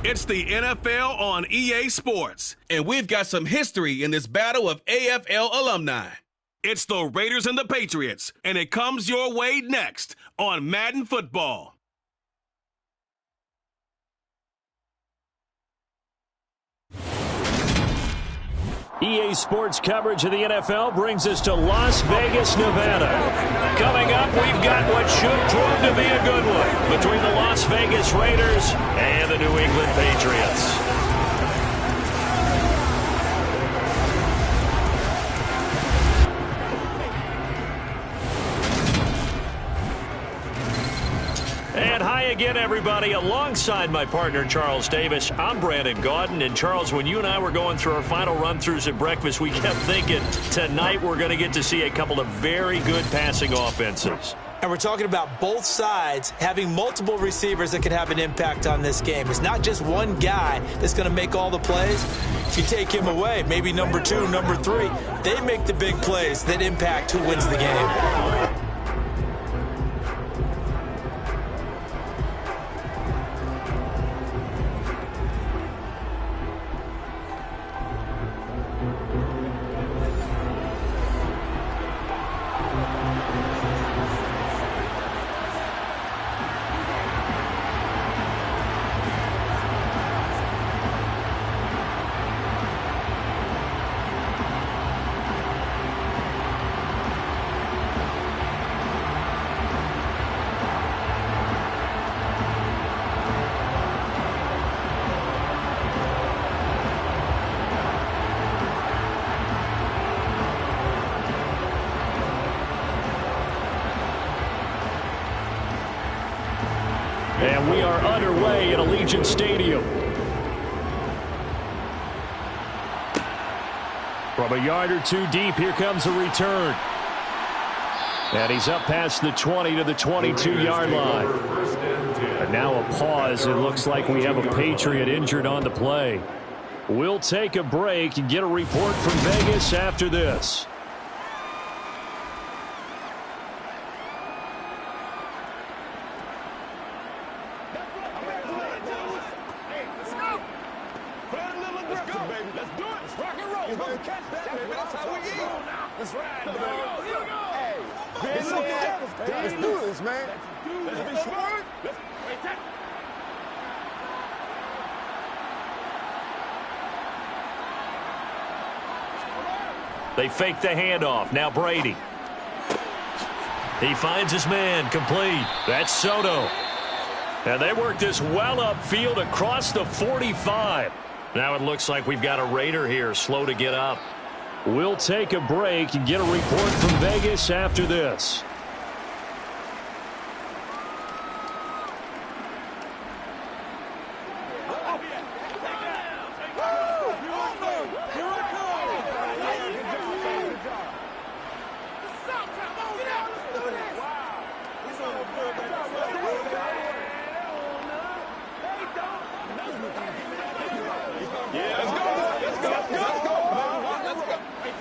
It's the NFL on EA Sports, and we've got some history in this battle of AFL alumni. It's the Raiders and the Patriots, and it comes your way next on Madden Football. EA Sports coverage of the NFL brings us to Las Vegas, Nevada. Coming up, we've got what should prove to be a good one between the Las Vegas Raiders and the New England Patriots. And hi again, everybody. Alongside my partner, Charles Davis, I'm Brandon Gaudin. And, Charles, when you and I were going through our final run-throughs at breakfast, we kept thinking tonight we're going to get to see a couple of very good passing offenses. And we're talking about both sides having multiple receivers that can have an impact on this game. It's not just one guy that's going to make all the plays. If you take him away, maybe number 2, number 3, they make the big plays that impact who wins the game. And we are underway at Allegiant Stadium. From a yard or two deep, here comes a return. And he's up past the 20 to the 22-yard line. And now a pause. It looks like we have a Patriot injured on the play. We'll take a break and get a report from Vegas after this. Let's do this, man. Let's be smart. They fake the handoff. Now Brady. He finds his man, complete. That's Soto. And they work this well upfield across the 45. Now it looks like we've got a Raider here, slow to get up. We'll take a break and get a report from Vegas after this.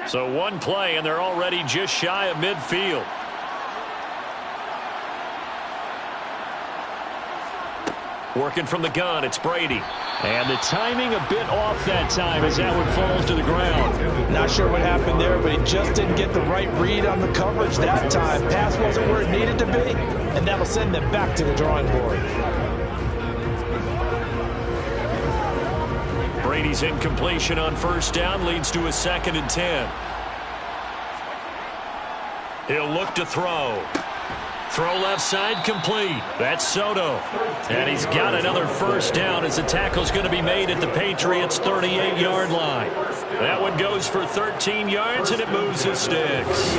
So one play, and they're already just shy of midfield. Working from the gun, it's Brady. And the timing a bit off that time as that one falls to the ground. Not sure what happened there, but he just didn't get the right read on the coverage that time. Pass wasn't where it needed to be, and that'll send them back to the drawing board. Brady's incompletion on first down leads to a 2nd and 10. He'll look to throw. Throw left side, complete. That's Soto. And he's got another first down as the tackle's going to be made at the Patriots' 38-yard line. That one goes for 13 yards, and it moves his sticks.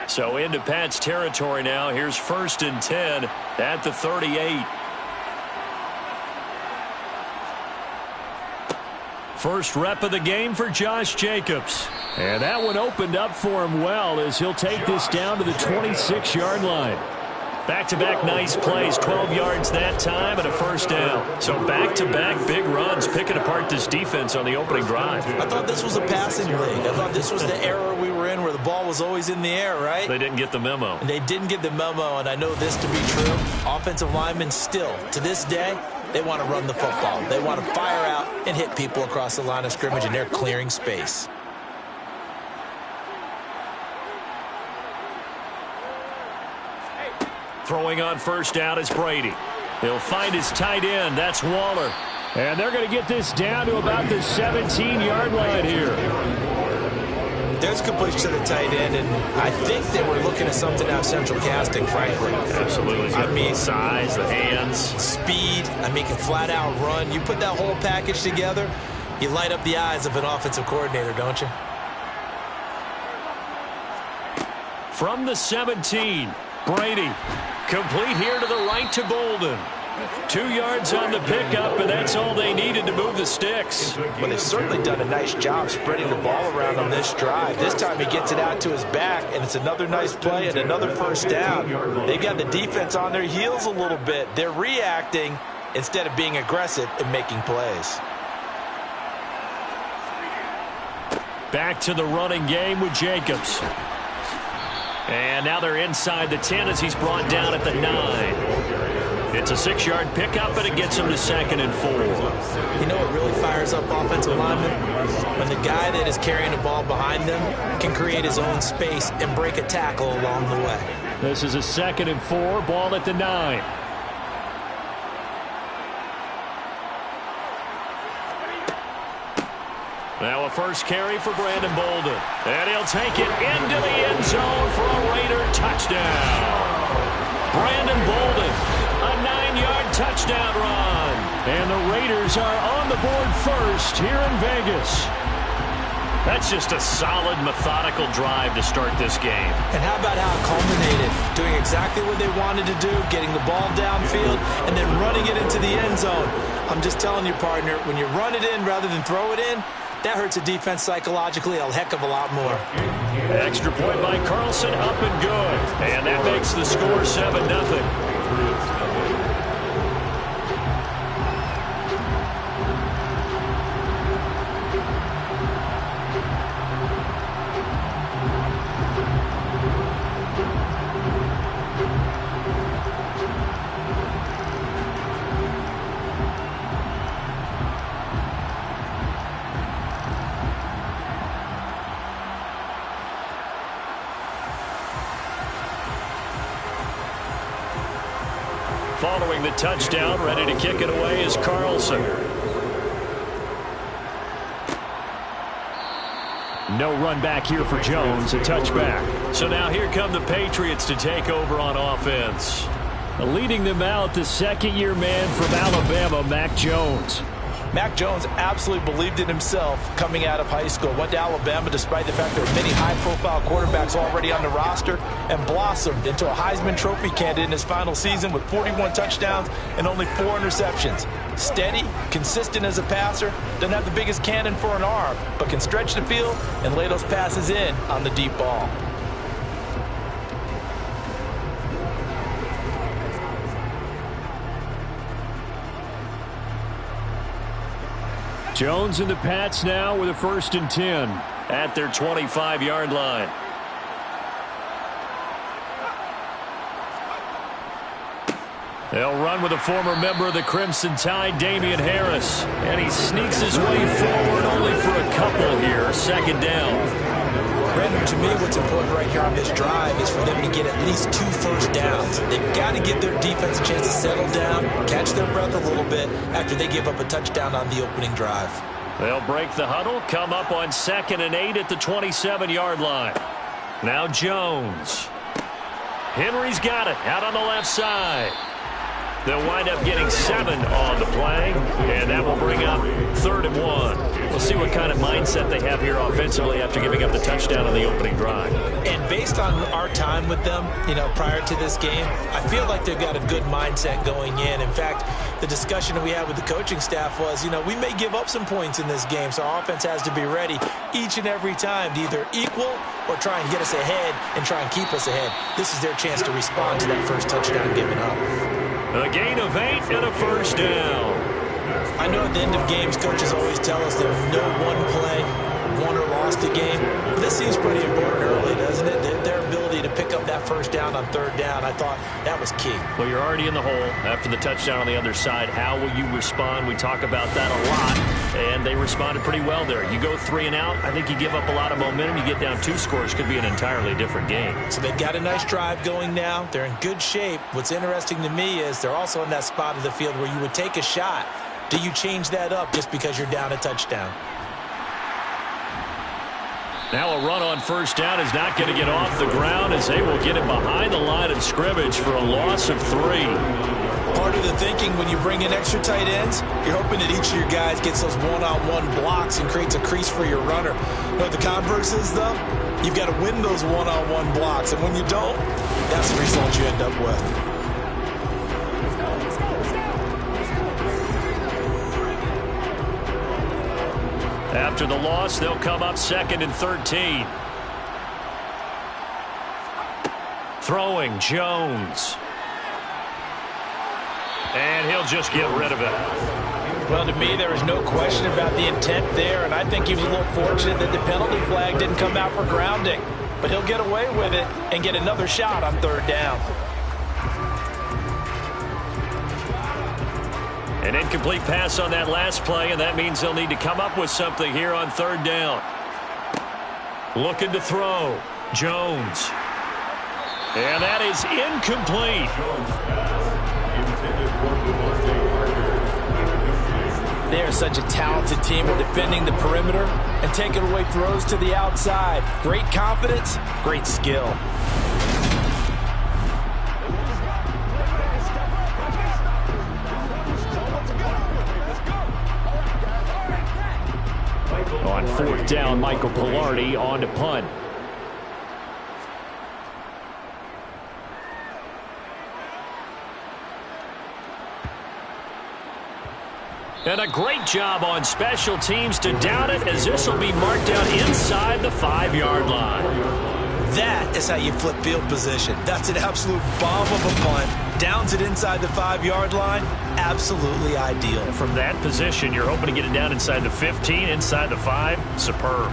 So into Pat's territory now. Here's 1st and 10 at the 38. First rep of the game for Josh Jacobs. And that one opened up for him well as he'll take this down to the 26-yard line. Back-to-back nice plays, 12 yards that time and a first down. So back-to-back big runs, picking apart this defense on the opening drive. I thought this was a passing league. I thought this was the era we were in where the ball was always in the air, right? They didn't get the memo. And they didn't get the memo, and I know this to be true. Offensive linemen still, to this day, they want to run the football. They want to fire out and hit people across the line of scrimmage, and they're clearing space. Throwing on first down is Brady. He'll find his tight end. That's Waller. And they're going to get this down to about the 17-yard line here. There's completion to the tight end, and I think they were looking at something out of central casting, frankly. Absolutely. I mean, size, the hands. Speed. I mean, can flat out run. You put that whole package together, you light up the eyes of an offensive coordinator, don't you? From the 17, Brady. Complete here to the right to Bolden. 2 yards on the pickup, and that's all they needed to move the sticks. Well, they've certainly done a nice job spreading the ball around on this drive. This time he gets it out to his back, and it's another nice play and another first down. They've got the defense on their heels a little bit. They're reacting instead of being aggressive and making plays. Back to the running game with Jacobs. And now they're inside the 10 as he's brought down at the 9. It's a 6-yard pickup, and it gets him to 2nd and 4. You know what really fires up offensive linemen? When the guy that is carrying the ball behind them can create his own space and break a tackle along the way. This is a 2nd and 4, ball at the 9. Now a first carry for Brandon Bolden. And he'll take it into the end zone for a Raider touchdown. Brandon Bolden, a 9-yard touchdown run. And the Raiders are on the board first here in Vegas. That's just a solid, methodical drive to start this game. And how about how it culminated? Doing exactly what they wanted to do, getting the ball downfield, and then running it into the end zone. I'm just telling you, partner, when you run it in rather than throw it in, that hurts a defense psychologically a heck of a lot more. Extra point by Carlson, up and good. And that makes the score 7-0. Following the touchdown, ready to kick it away is Carlson. No run back here for Jones, a touchback. So now here come the Patriots to take over on offense. Leading them out, the second-year man from Alabama, Mac Jones. Mac Jones absolutely believed in himself coming out of high school. Went to Alabama despite the fact there were many high-profile quarterbacks already on the roster, and blossomed into a Heisman Trophy candidate in his final season with 41 touchdowns and only 4 interceptions. Steady, consistent as a passer, doesn't have the biggest cannon for an arm, but can stretch the field and lay those passes in on the deep ball. Jones and the Pats now with a 1st and 10. At their 25-yard line. They'll run with a former member of the Crimson Tide, Damian Harris. And he sneaks his way forward only for a couple here. 2nd down. Brandon, to me, what's important right here on this drive is for them to get at least 2 first downs. They've got to give their defense a chance to settle down, catch their breath a little bit after they give up a touchdown on the opening drive. They'll break the huddle, come up on 2nd and 8 at the 27-yard line. Now Jones. Henry's got it out on the left side. They'll wind up getting 7 on the play, and that will bring up 3rd and 1. We'll see what kind of mindset they have here offensively after giving up the touchdown on the opening drive. And based on our time with them, prior to this game, I feel like they've got a good mindset going in. In fact, the discussion that we had with the coaching staff was, we may give up some points in this game, so our offense has to be ready each and every time to either equal or try and get us ahead and try and keep us ahead. This is their chance to respond to that first touchdown given up. A gain of 8 and a first down. I know at the end of games, coaches always tell us that no one play won or lost a game. But this seems pretty important early, doesn't it? Their ability to pick up that first down on third down, I thought that was key. Well, you're already in the hole after the touchdown on the other side. How will you respond? We talk about that a lot, and they responded pretty well there. You go 3 and out, I think you give up a lot of momentum. You get down 2 scores, could be an entirely different game. So they've got a nice drive going now. They're in good shape. What's interesting to me is they're also in that spot of the field where you would take a shot. Do you change that up just because you're down a touchdown? Now a run on first down is not going to get off the ground as they will get it behind the line of scrimmage for a loss of 3. Part of the thinking when you bring in extra tight ends, you're hoping that each of your guys gets those one-on-one blocks and creates a crease for your runner. You know what the converse is, though? You've got to win those one-on-one blocks, and when you don't, that's the result you end up with. After the loss, they'll come up 2nd and 13. Throwing, Jones. And he'll just get rid of it. Well, to me, there is no question about the intent there, and I think he was a little fortunate that the penalty flag didn't come out for grounding. But he'll get away with it and get another shot on third down. An incomplete pass on that last play, and that means they'll need to come up with something here on third down. Looking to throw. Jones. And that is incomplete. They are such a talented team at defending the perimeter and taking away throws to the outside. Great confidence, great skill. On fourth down, Michael Pilardi on to punt. And a great job on special teams to down it, as this will be marked down inside the 5-yard line. That is how you flip field position. That's an absolute bomb of a punt. Downs it inside the 5-yard line. Absolutely ideal. From that position, you're hoping to get it down inside the 15, inside the 5. Superb.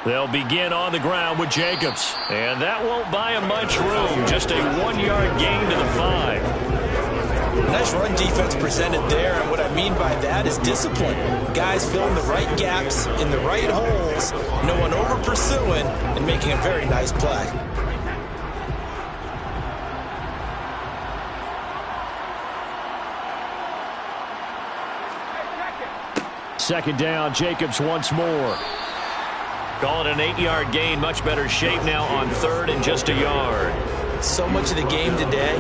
They'll begin on the ground with Jacobs. And that won't buy him much room. Just a 1-yard gain to the 5. Nice run defense presented there, and what I mean by that is discipline. Guys filling the right gaps in the right holes, no one over pursuing, and making a very nice play. Second down, Jacobs once more. Call it an 8-yard gain. Much better shape now on third and just a yard. So much of the game today,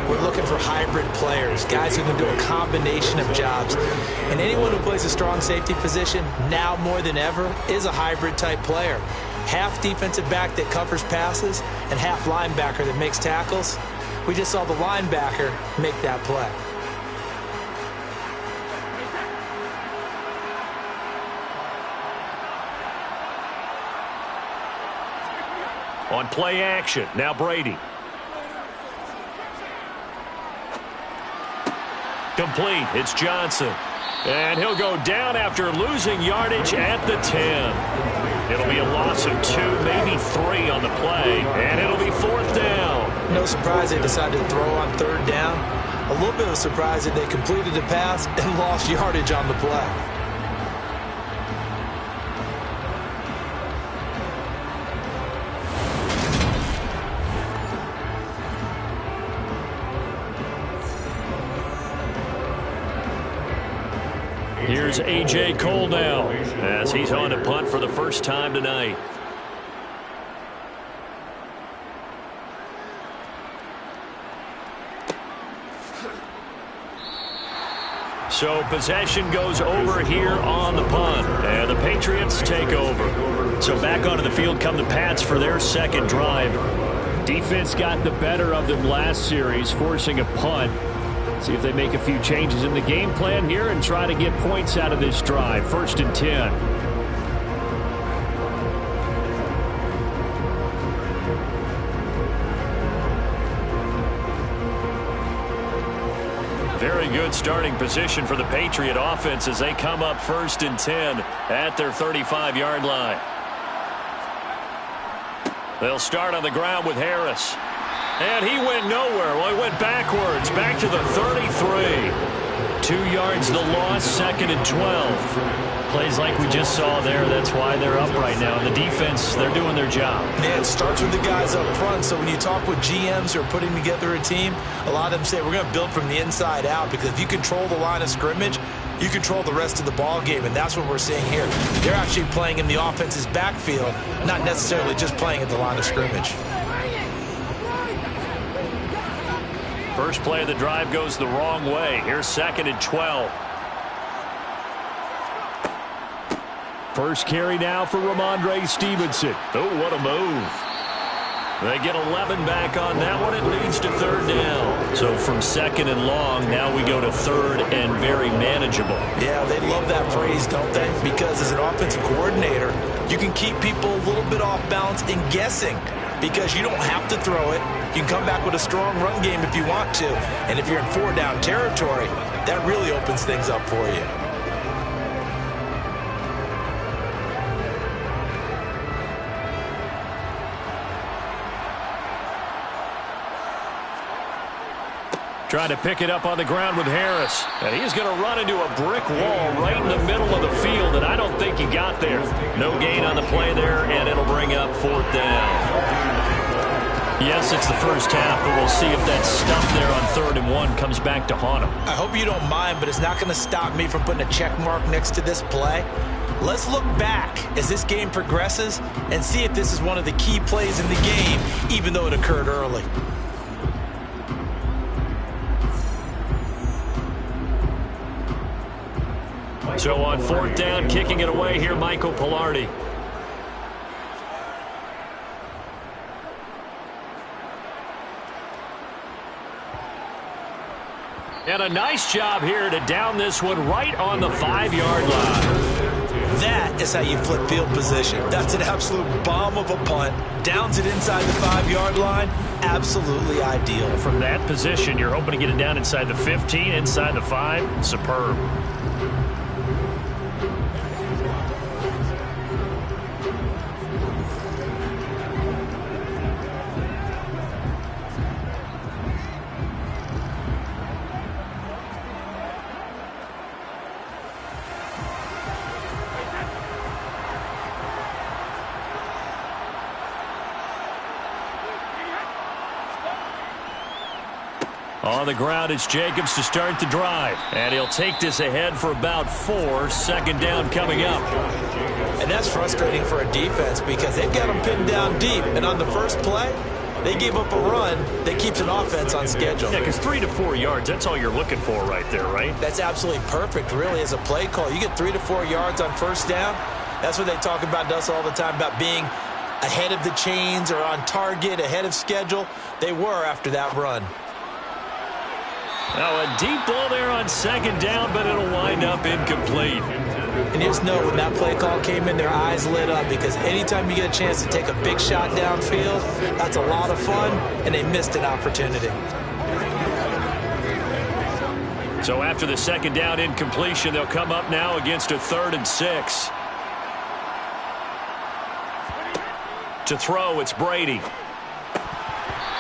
we're looking for hybrid players, guys who can do a combination of jobs. And anyone who plays a strong safety position, now more than ever, is a hybrid type player. Half defensive back that covers passes and half linebacker that makes tackles. We just saw the linebacker make that play. On play action, now Brady. Complete, it's Johnson. And he'll go down after losing yardage at the 10. It'll be a loss of 2, maybe 3 on the play, and it'll be fourth down. No surprise they decided to throw on third down. A little bit of a surprise that they completed the pass and lost yardage on the play. Here's A.J. Cole now as he's on to punt for the first time tonight. So possession goes over here on the punt, and the Patriots take over. So back onto the field come the Pats for their second drive. Defense got the better of them last series, forcing a punt. See if they make a few changes in the game plan here and try to get points out of this drive. 1st and 10. Very good starting position for the Patriot offense as they come up 1st and 10 at their 35-yard line. They'll start on the ground with Harris. And he went nowhere. Well, he went backwards, back to the 33. 2 yards the loss, 2nd and 12. Plays like we just saw there. That's why they're up right now. And the defense, they're doing their job. Yeah, it starts with the guys up front. So when you talk with GMs who are putting together a team, a lot of them say we're going to build from the inside out, because if you control the line of scrimmage, you control the rest of the ball game, and that's what we're seeing here. They're actually playing in the offense's backfield, not necessarily just playing at the line of scrimmage. First play of the drive goes the wrong way. Here's 2nd and 12. First carry now for Ramondre Stevenson. Oh, what a move. They get 11 back on that one. It leads to 3rd down. So from 2nd and long, now we go to 3rd and very manageable. Yeah, they love that phrase, don't they? Because as an offensive coordinator, you can keep people a little bit off balance and guessing, because you don't have to throw it. You can come back with a strong run game if you want to. And if you're in 4-down territory, that really opens things up for you. Trying to pick it up on the ground with Harris. And he's going to run into a brick wall right in the middle of the field, and I don't think he got there. No gain on the play there, and it'll bring up 4th down. Yes, it's the first half, but we'll see if that stuff there on 3rd and 1 comes back to haunt him. I hope you don't mind, but it's not going to stop me from putting a check mark next to this play. Let's look back as this game progresses and see if this is one of the key plays in the game, even though it occurred early. So on 4th down, kicking it away here, Michael Pilardi. And a nice job here to down this one right on the 5-yard line. That is how you flip field position. That's an absolute bomb of a punt. Downs it inside the 5-yard line. Absolutely ideal. From that position, you're hoping to get it down inside the 15, inside the 5. Superb. On the ground, it's Jacobs to start the drive. And he'll take this ahead for about 4. 2nd down coming up. And that's frustrating for a defense because they've got them pinned down deep. And on the first play, they gave up a run that keeps an offense on schedule. Yeah, because 3 to 4 yards, that's all you're looking for right there, right? That's absolutely perfect, really, as a play call. You get 3 to 4 yards on 1st down. That's what they talk about to us all the time, about being ahead of the chains or on target, ahead of schedule. They were after that run. Now a deep ball there on 2nd down, but it'll wind up incomplete. And just know when that play call came in, their eyes lit up, because anytime you get a chance to take a big shot downfield, that's a lot of fun, and they missed an opportunity. So after the 2nd down incompletion, they'll come up now against a 3rd and 6. To throw, it's Brady.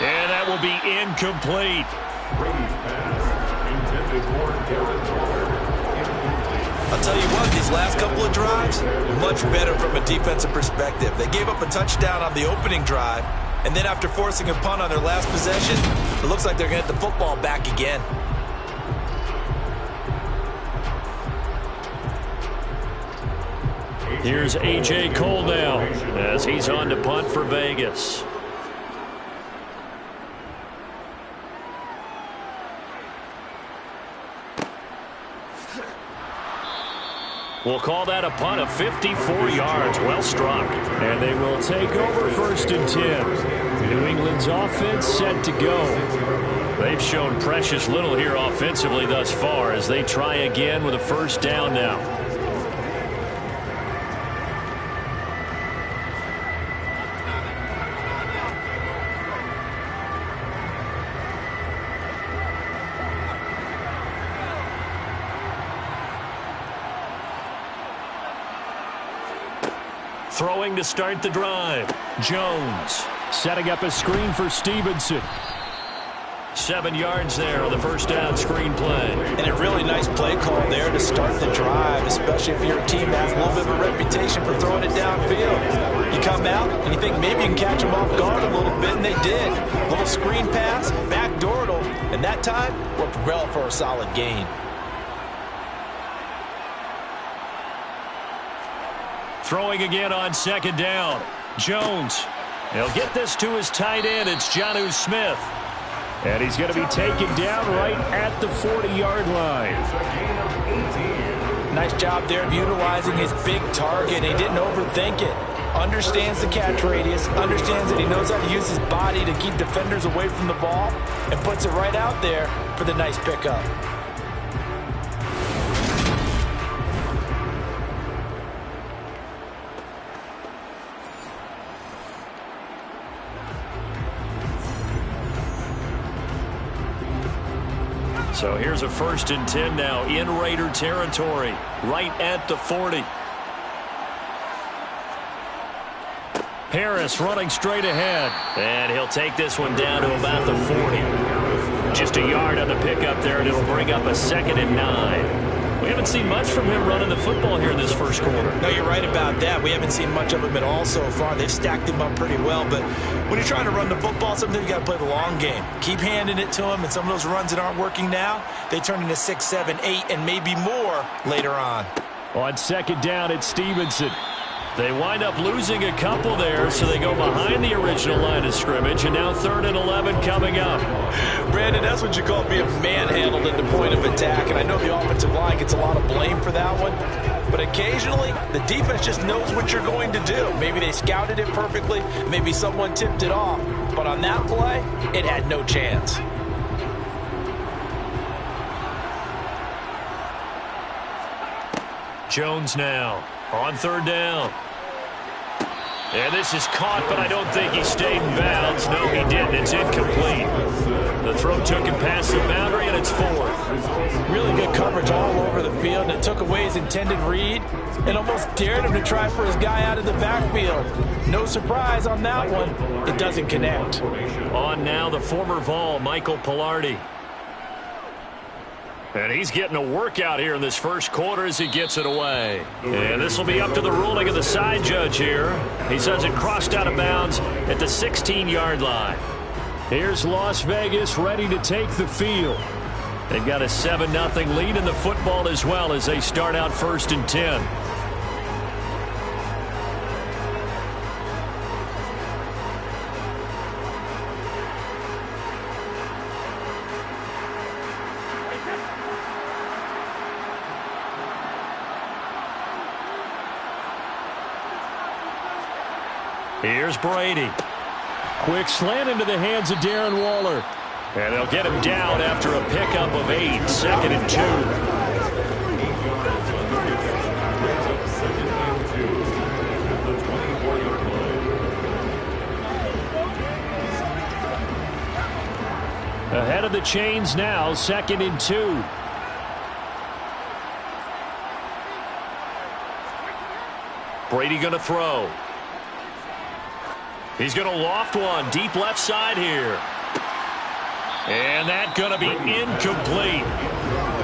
And that will be incomplete. Brady's pass intended for territory. I'll tell you what, these last couple of drives, much better from a defensive perspective. They gave up a touchdown on the opening drive, and then after forcing a punt on their last possession, it looks like they're going to get the football back again. Here's A.J. Cole now as he's on to punt for Vegas. We'll call that a punt of 54 yards. Well struck. And they will take over 1st and 10. New England's offense set to go. They've shown precious little here offensively thus far as they try again with a 1st down now. Throwing to start the drive. Jones setting up a screen for Stevenson. 7 yards there on the 1st down screen play. And a really nice play call there to start the drive, especially if you're a team that has a little bit of a reputation for throwing it downfield. You come out and you think maybe you can catch them off guard a little bit, and they did. A little screen pass, backdoored them, and that time worked well for a solid gain. Throwing again on 2nd down. Jones. He'll get this to his tight end. It's Jonnu Smith. And he's going to be taken down right at the 40-yard line. Nice job there of utilizing his big target. He didn't overthink it. Understands the catch radius. Understands that he knows how to use his body to keep defenders away from the ball. And puts it right out there for the nice pickup. So here's a 1st and 10 now in Raider territory, right at the 40. Harris running straight ahead. And he'll take this one down to about the 40. Just a yard on the pickup there, and it'll bring up a 2nd and 9. We haven't seen much from him running the football here in this 1st quarter. No, you're right about that. We haven't seen much of him at all so far. They've stacked him up pretty well. But when you're trying to run the football, sometimes you got to play the long game. Keep handing it to him, and some of those runs that aren't working now, they turn into 6, 7, 8, and maybe more later on. On 2nd down, it's Stevenson. They wind up losing a couple there, so they go behind the original line of scrimmage, and now 3rd and 11 coming up. Brandon, that's what you call being manhandled at the point of attack, and I know the offensive line gets a lot of blame for that one, but occasionally the defense just knows what you're going to do. Maybe they scouted it perfectly, maybe someone tipped it off, but on that play, it had no chance. Jones now on 3rd down. And this is caught, but I don't think he stayed in bounds. No, he didn't. It's incomplete. The throw took him past the boundary, and it's 4th. Really good coverage all over the field, and it took away his intended read and almost dared him to try for his guy out of the backfield. No surprise on that one. It doesn't connect. On now, the former Vol, Michael Pilardi. And he's getting a workout here in this 1st quarter as he gets it away. And this will be up to the ruling of the side judge here. He says it crossed out of bounds at the 16-yard line. Here's Las Vegas ready to take the field. They've got a 7-0 lead in the football as well as they start out 1st and 10. Here's Brady. Quick slant into the hands of Darren Waller. And they'll get him down after a pickup of 8, 2nd and 2. Ahead of the chains now, 2nd and 2. Brady going to throw. He's going to loft one deep left side here. And that's going to be incomplete.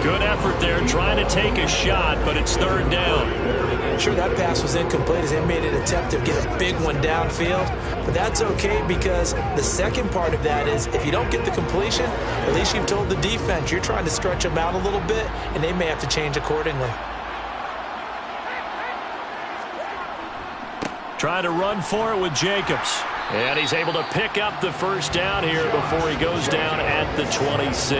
Good effort there trying to take a shot, but it's 3rd down. Sure, that pass was incomplete as they made an attempt to get a big one downfield. But that's okay because the second part of that is if you don't get the completion, at least you've told the defense you're trying to stretch them out a little bit, and they may have to change accordingly. Trying to run for it with Jacobs. And he's able to pick up the first down here before he goes down at the 26.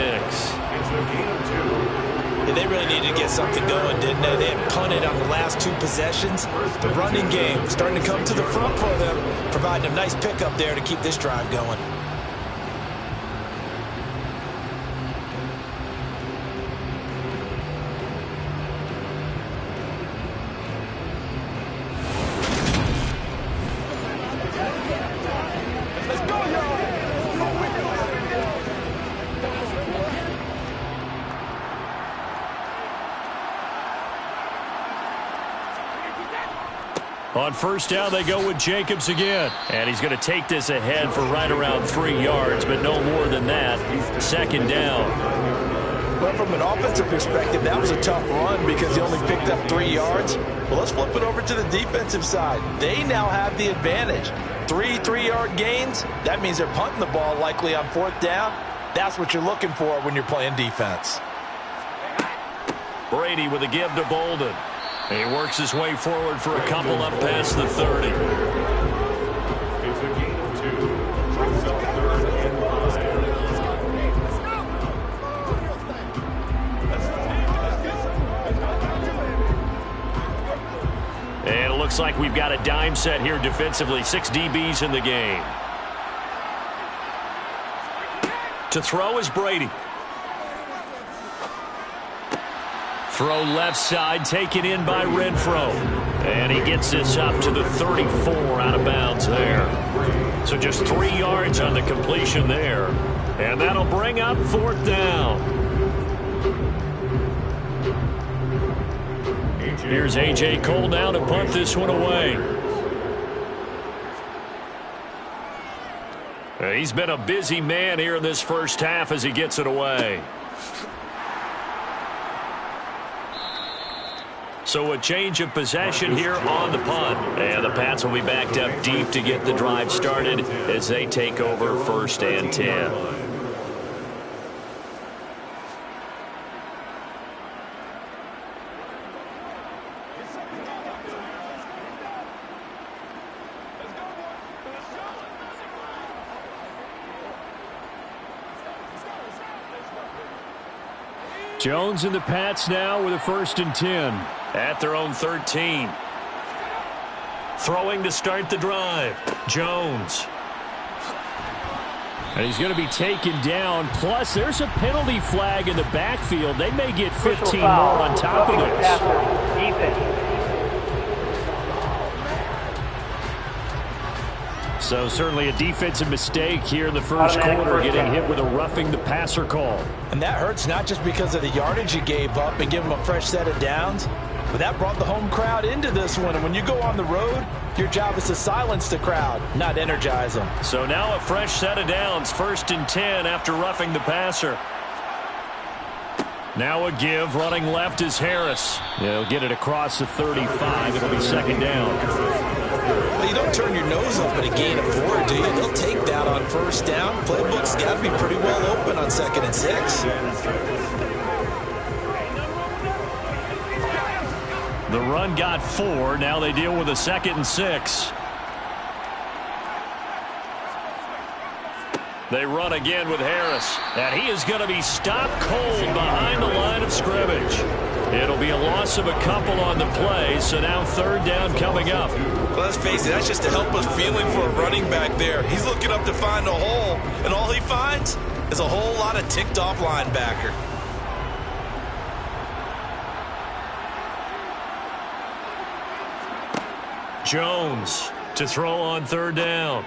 Yeah, they really needed to get something going, didn't they? They had punted on the last 2 possessions. The running game starting to come to the front for them, providing a nice pickup there to keep this drive going. On first down, they go with Jacobs again. And he's going to take this ahead for right around 3 yards, but no more than that. Second down. But from an offensive perspective, that was a tough run because he only picked up 3 yards. Well, let's flip it over to the defensive side. They now have the advantage. 3 3-yard gains. That means they're punting the ball likely on 4th down. That's what you're looking for when you're playing defense. Brady with a give to Bolden. He works his way forward for a couple up past the 30. It's a gain of 2. Brings up 3rd and 5. And it looks like we've got a dime set here defensively. 6 DBs in the game. To throw is Brady. Throw left side, taken in by Renfro. And he gets this up to the 34 out of bounds there. So just 3 yards on the completion there. And that'll bring up 4th down. Here's A.J. Cole now to punt this one away. He's been a busy man here in this first half as he gets it away. So a change of possession here on the punt. And the Pats will be backed up deep to get the drive started as they take over 1st and 10. Jones and the Pats now with a 1st and 10 at their own 13. Throwing to start the drive. Jones. And he's going to be taken down. Plus, there's a penalty flag in the backfield. They may get 15 more on top of this. So certainly a defensive mistake here in the first quarter, getting hit with a roughing the passer call. And that hurts not just because of the yardage you gave up and give them a fresh set of downs, but that brought the home crowd into this one. And when you go on the road, your job is to silence the crowd, not energize them. So now a fresh set of downs, 1st and 10 after roughing the passer. Now a give, running left is Harris. He'll get it across the 35. It'll be 2nd down. Well, you don't turn your nose up at a gain of 4, do you? They'll take that on 1st down. Playbook's got to be pretty well open on 2nd and 6. The run got 4. Now they deal with a 2nd and 6. They run again with Harris. And he is going to be stopped cold behind the line of scrimmage. It'll be a loss of a couple on the play, so now 3rd down coming up. Well, let's face it, that's just a helpless feeling for a running back there. He's looking up to find a hole, and all he finds is a whole lot of ticked-off linebacker. Jones to throw on 3rd down.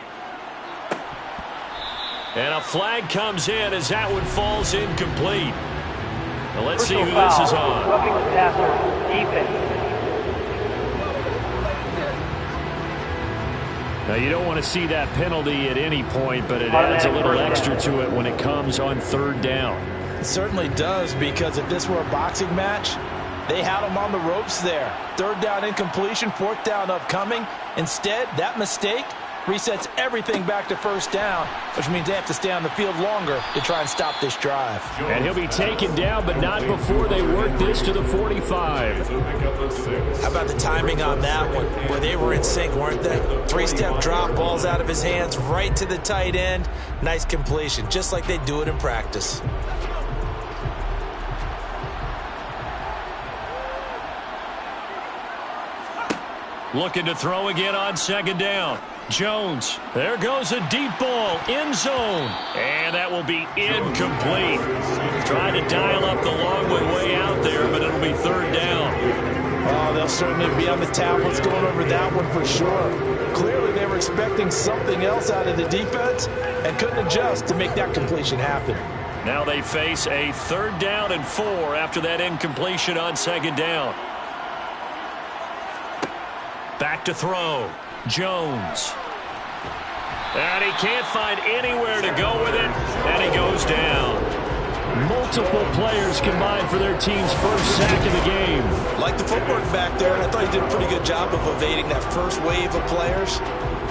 And a flag comes in as that one falls incomplete. Now let's see who this is on. Roughing the passer, defense. Now you don't want to see that penalty at any point, but it adds a little extra to it when it comes on 3rd down. It certainly does, because if this were a boxing match, they had him on the ropes there. 3rd down incompletion, 4th down upcoming. Instead, that mistake resets everything back to first down, which means they have to stay on the field longer to try and stop this drive. And he'll be taken down, but not before they work this to the 45. How about the timing on that one, where they were in sync, weren't they? Three-step drop, balls out of his hands, right to the tight end. Nice completion, just like they do it in practice. Looking to throw again on second down. Jones. There goes a deep ball. End zone. And that will be incomplete. Trying to dial up the long way out there, but it'll be third down. Oh, they'll certainly be on the tablets going over that one for sure. Clearly they were expecting something else out of the defense and couldn't adjust to make that completion happen. Now they face a 3rd down and 4 after that incompletion on second down. Back to throw. Jones. And he can't find anywhere to go with it, and he goes down. Multiple players combined for their team's first sack of the game. Like the footwork back there, I thought he did a pretty good job of evading that first wave of players.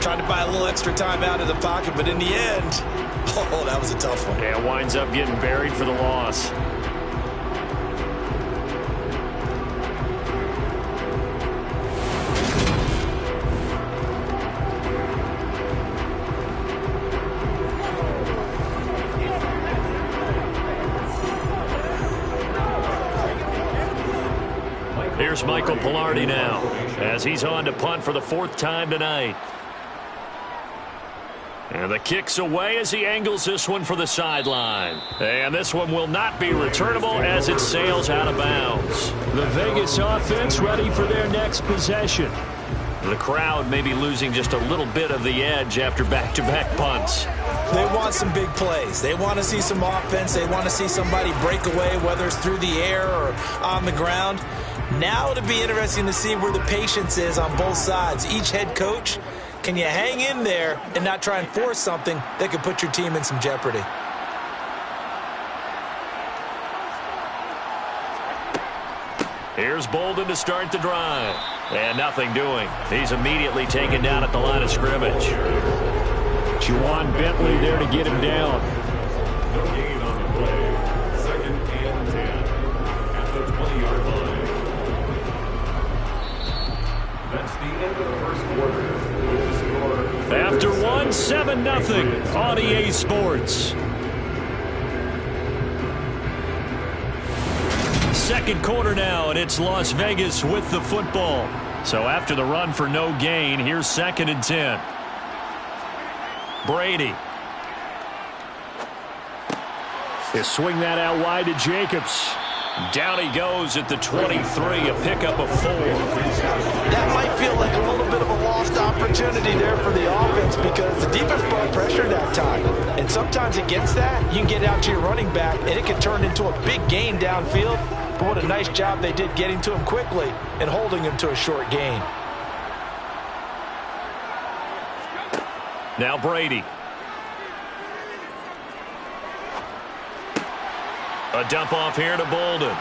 Trying to buy a little extra time out of the pocket, but in the end, oh, that was a tough one. Yeah, winds up getting buried for the loss. Here's Michael Pilardi now, as he's on to punt for the 4th time tonight. And the kick's away as he angles this one for the sideline. And this one will not be returnable as it sails out of bounds. The Vegas offense ready for their next possession. The crowd may be losing just a little bit of the edge after back-to-back punts. They want some big plays. They want to see some offense. They want to see somebody break away, whether it's through the air or on the ground. Now it'll be interesting to see where the patience is on both sides. Each head coach, can you hang in there and not try and force something that could put your team in some jeopardy? Here's Bolden to start the drive. And nothing doing. He's immediately taken down at the line of scrimmage. Juwan Bentley there to get him down. No gain on the play. 2nd and 10 at the 20-yard line. That's the end of the first quarter. With the score After 7-0 on EA Sports. Second quarter now, and it's Las Vegas with the football. So after the run for no gain, here's 2nd and 10. Brady. He'll swing that out wide to Jacobs. Down he goes at the 23, a pickup of 4. That might feel like a little bit of a lost opportunity there for the offense because the defense brought pressure that time. And sometimes against that, you can get out to your running back, and it can turn into a big gain downfield. But what a nice job they did getting to him quickly and holding him to a short gain. Now Brady. A dump off here to Bolden.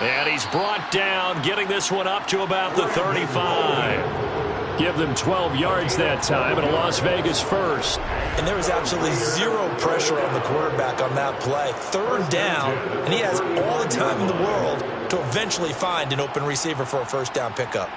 And he's brought down, getting this one up to about the 35. Give them 12 yards that time, and a Las Vegas first. And there was absolutely zero pressure on the quarterback on that play. 3rd down, and he has all the time in the world to eventually find an open receiver for a 1st down pickup.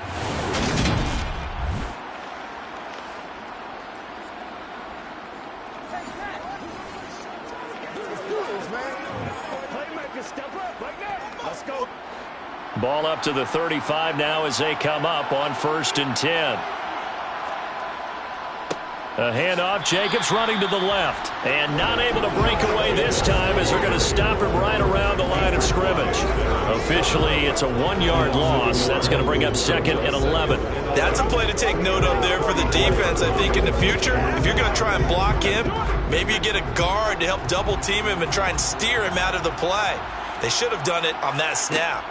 Ball up to the 35 now as they come up on 1st and 10. A handoff, Jacobs running to the left. And not able to break away this time as they're going to stop him right around the line of scrimmage. Officially, it's a 1-yard loss. That's going to bring up 2nd and 11. That's a play to take note of there for the defense, I think, in the future. If you're going to try and block him, maybe you get a guard to help double team him and try and steer him out of the play. They should have done it on that snap.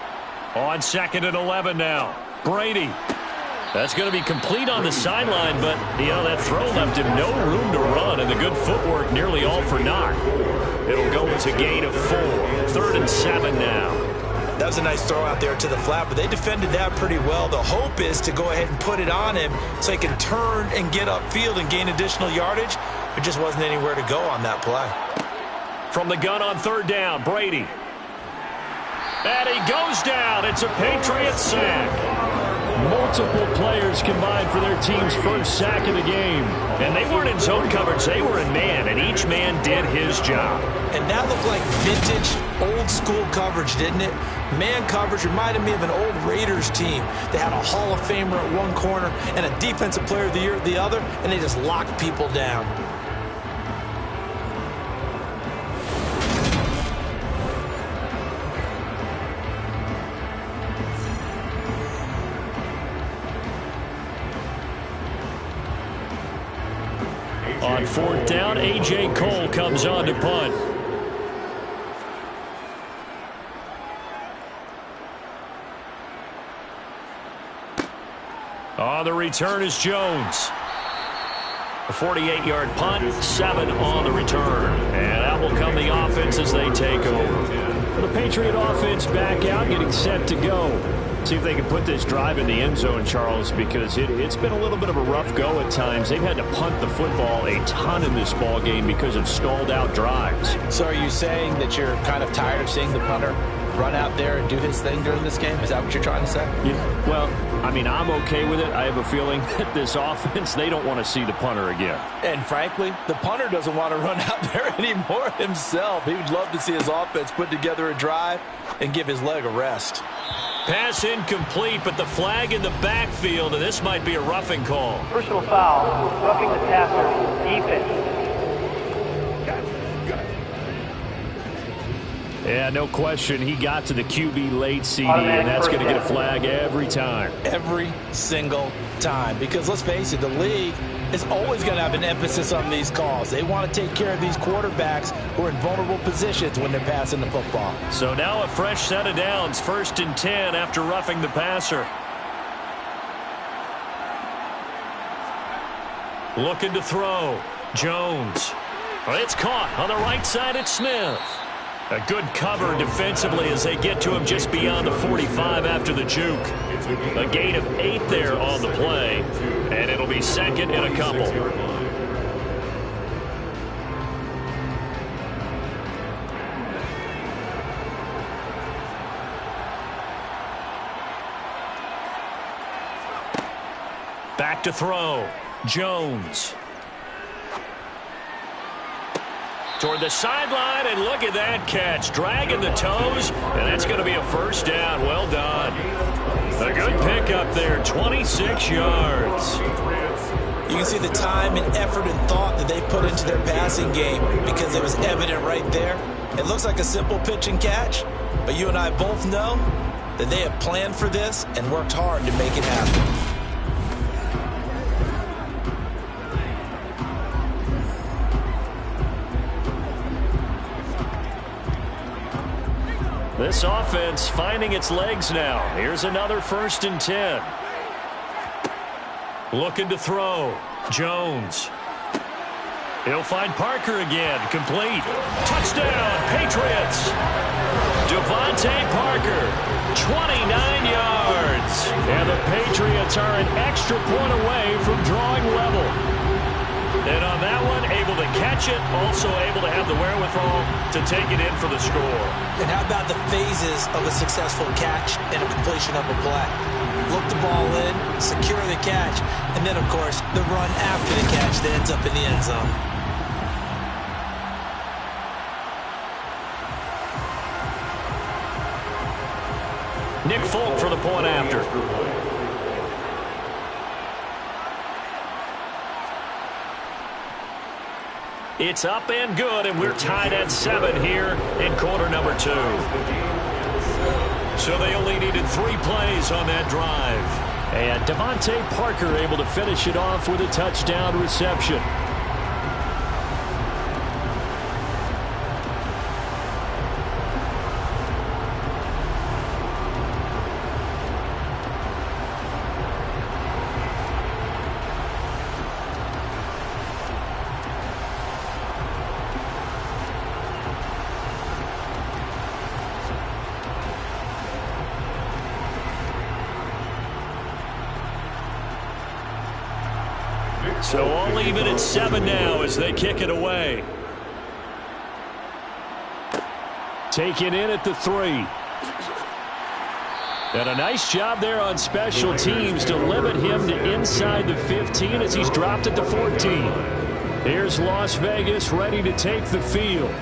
On 2nd and 11 now. Brady. That's going to be complete on the sideline, but, that throw left him no room to run, and the good footwork nearly all for naught. It'll go to gain of 4. 3rd and 7 now. That was a nice throw out there to the flat, but they defended that pretty well. The hope is to go ahead and put it on him so he can turn and get upfield and gain additional yardage. There just wasn't anywhere to go on that play. From the gun on third down, Brady. And he goes down. It's a Patriots sack. Multiple players combined for their team's first sack of the game. And they weren't in zone coverage. They were in man, and each man did his job. And that looked like vintage, old-school coverage, didn't it? Man coverage reminded me of an old Raiders team. They had a Hall of Famer at one corner and a Defensive Player of the Year at the other, and they just locked people down. On fourth down, A.J. Cole comes on to punt. On the return is Jones. A 48-yard punt, 7 on the return. And out will come the offense as they take over. The Patriot offense back out, getting set to go. See if they can put this drive in the end zone, Charles, because it's been a little bit of a rough go at times. They've had to punt the football a ton in this ball game because of stalled out drives. So are you saying that you're kind of tired of seeing the punter run out there and do his thing during this game? Is that what you're trying to say? Yeah, well, I mean, I'm okay with it. I have a feeling that this offense, they don't want to see the punter again. And frankly, the punter doesn't want to run out there anymore himself. He would love to see his offense put together a drive and give his leg a rest. Pass incomplete, but the flag in the backfield, and this might be a roughing call. Personal foul, roughing the passer, defense. Yeah, no question. He got to the QB late, CD, and that's going to get a flag every time. Every single time. Because let's face it, the league is always going to have an emphasis on these calls. They want to take care of these quarterbacks who are in vulnerable positions when they're passing the football. So now a fresh set of downs, 1st and 10 after roughing the passer. Looking to throw. Jones. It's caught on the right side. It's Smith. A good cover defensively as they get to him just beyond the 45 after the juke. A gain of 8 there on the play, and it'll be 2nd and a couple. Back to throw. Jones. Toward the sideline, and look at that catch. Dragging the toes, and that's going to be a first down. Well done. A good pickup there, 26 yards. You can see the time and effort and thought that they put into their passing game because it was evident right there. It looks like a simple pitch and catch, but you and I both know that they have planned for this and worked hard to make it happen. This offense finding its legs now. Here's another 1st and 10. Looking to throw. Jones. He'll find Parker again. Complete. Touchdown, Patriots. Devontae Parker, 29 yards. And the Patriots are an extra point away from drawing level. And on that one, able to catch it, also able to have the wherewithal to take it in for the score. And how about the phases of a successful catch and a completion of a play? Look the ball in, secure the catch, and then, of course, the run after the catch that ends up in the end zone. Nick Folk for the point after. It's up and good, and we're tied at 7 here in quarter number 2. So they only needed 3 plays on that drive. And Devontae Parker able to finish it off with a touchdown reception. So all even at 7 now as they kick it away. Taken in at the 3. And a nice job there on special teams to limit him to inside the 15 as he's dropped at the 14. Here's Las Vegas ready to take the field.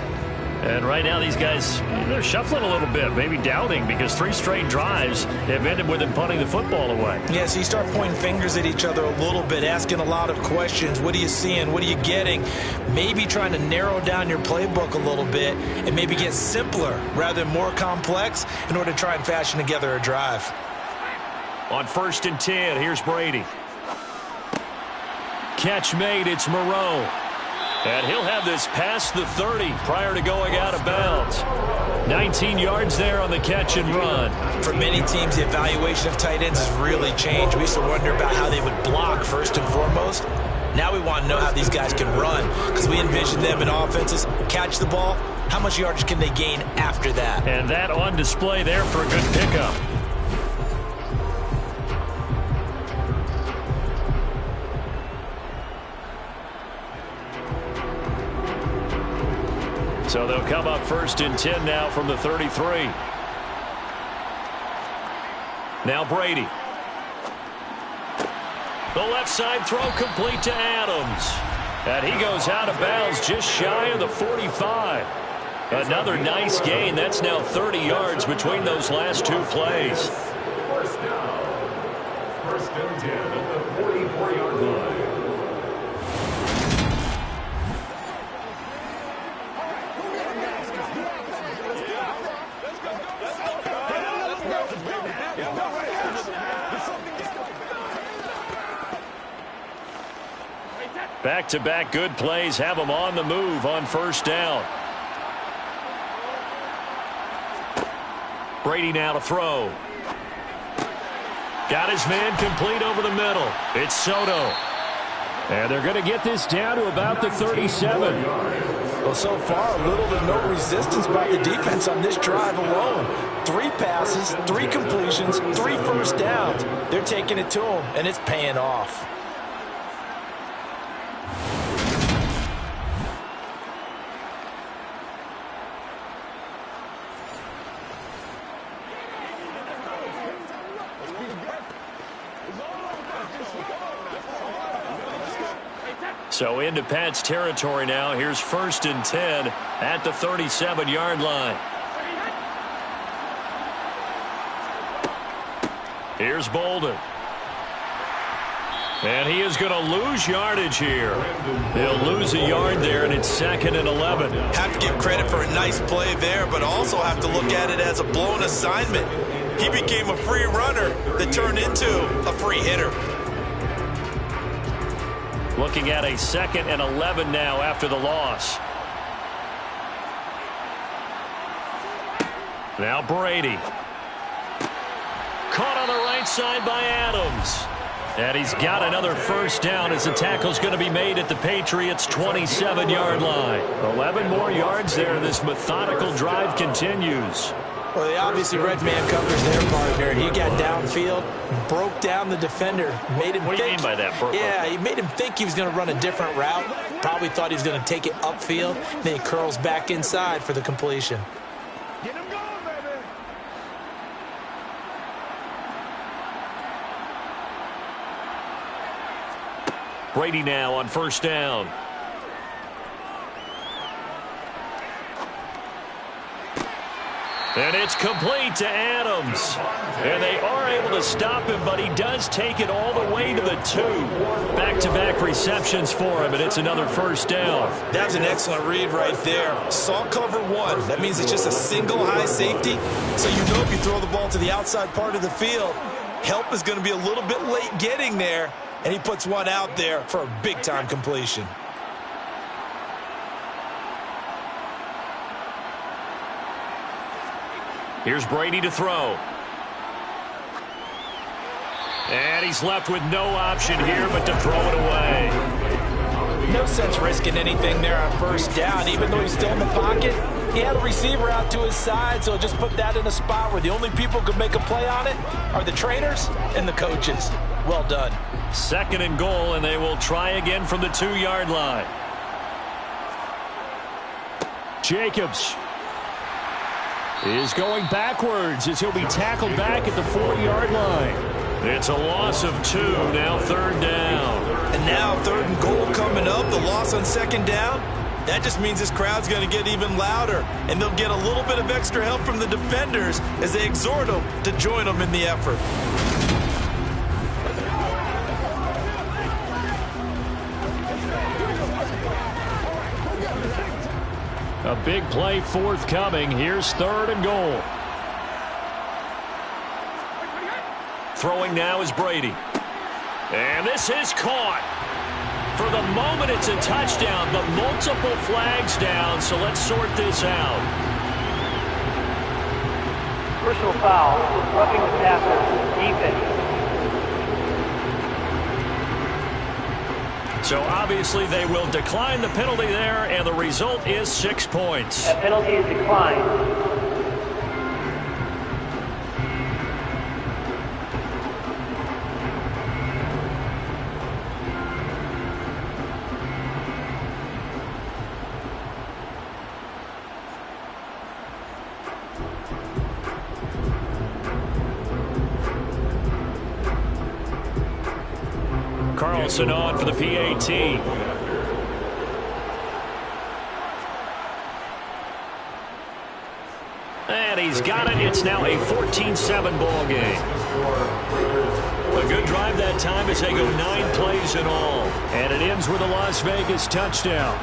And right now these guys, they're shuffling a little bit, maybe doubting, because 3 straight drives have ended with them punting the football away. Yeah, so you start pointing fingers at each other a little bit, asking a lot of questions. What are you seeing? What are you getting? Maybe trying to narrow down your playbook a little bit and maybe get simpler rather than more complex in order to try and fashion together a drive. On 1st and 10, here's Brady. Catch made, it's Moreau. And he'll have this past the 30 prior to going out of bounds. 19 yards there on the catch and run. For many teams, the evaluation of tight ends has really changed. We used to wonder about how they would block first and foremost. Now we want to know how these guys can run, because we envision them in offenses catch the ball. How much yardage can they gain after that? And that on display there for a good pickup. So they'll come up 1st and 10 now from the 33. Now Brady. The left side throw complete to Adams. And he goes out of bounds just shy of the 45. Another nice gain. That's now 30 yards between those last 2 plays. First down. 1st and 10 at the 44-yard line. Back-to-back good plays have them on the move on 1st down. Brady now to throw. Got his man complete over the middle. It's Soto. And they're going to get this down to about the 37. Well, so far, little to no resistance by the defense on this drive alone. 3 passes, 3 completions, 3 first downs. They're taking it to them, and it's paying off. So into Pat's territory now. Here's 1st and 10 at the 37-yard line. Here's Bolden. And he is going to lose yardage here. He'll lose a yard there, and it's 2nd and 11. Have to give credit for a nice play there, but also have to look at it as a blown assignment. He became a free runner that turned into a free hitter. Looking at a 2nd and 11 now after the loss. Now Brady. Caught on the right side by Adams. And he's got another first down as the tackle's going to be made at the Patriots' 27-yard line. 11 more yards there. This methodical drive continues. Well, they obviously red man covers their partner, and he got downfield, broke down the defender, made him What do you mean by that, Burko? Yeah, he made him think he was going to run a different route. Probably thought he was going to take it upfield. Then he curls back inside for the completion. Get him going, baby. Brady now on 1st down. And it's complete to Adams. And they are able to stop him, but he does take it all the way to the 2. Back-to-back receptions for him, and it's another first down. That's an excellent read right there. Saw cover 1. That means it's just a single high safety. So you know if you throw the ball to the outside part of the field, help is going to be a little bit late getting there, and he puts one out there for a big-time completion. Here's Brady to throw. And he's left with no option here but to throw it away. No sense risking anything there on first down. Even though he's still in the pocket, he had a receiver out to his side, so just put that in a spot where the only people who could make a play on it are the trainers and the coaches. Well done. 2nd and goal, and they will try again from the 2-yard line. Jacobs is going backwards as he'll be tackled back at the 4-yard line. It's a loss of 2, now 3rd down. And now 3rd and goal coming up, the loss on 2nd down. That just means this crowd's going to get even louder, and they'll get a little bit of extra help from the defenders as they exhort them to join them in the effort. A big play forthcoming. Here's 3rd and goal. Throwing now is Brady. And this is caught. For the moment, it's a touchdown, but multiple flags down, so let's sort this out. Personal foul, roughing the passer, defense. So obviously they will decline the penalty there, and the result is 6 points. That penalty is declined. Carlson on for the PAT. And he's got it. It's now a 14-7 ball game. A good drive that time as they go 9 plays in all. And it ends with a Las Vegas touchdown.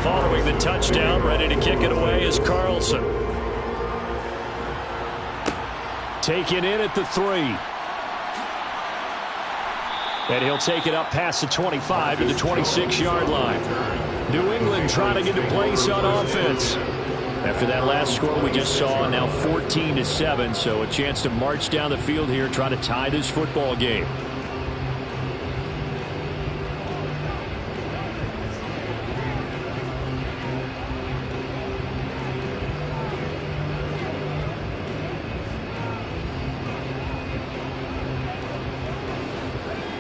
Following the touchdown, ready to kick it away is Carlson. Taken in at the 3. And he'll take it up past the 25 to the 26-yard line. New England trying to get a place on offense. After that last score we just saw, now 14-7, so a chance to march down the field here, try to tie this football game.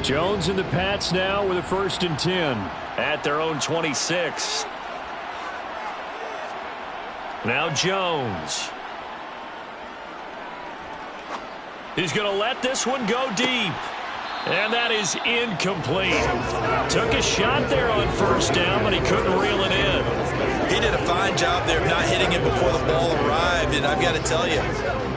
Jones and the Pats now with a 1st and 10 at their own 26. Now Jones. He's going to let this one go deep. And that is incomplete. Took a shot there on 1st down, but he couldn't reel it in. He did a fine job there of not hitting it before the ball arrived, and I've got to tell you,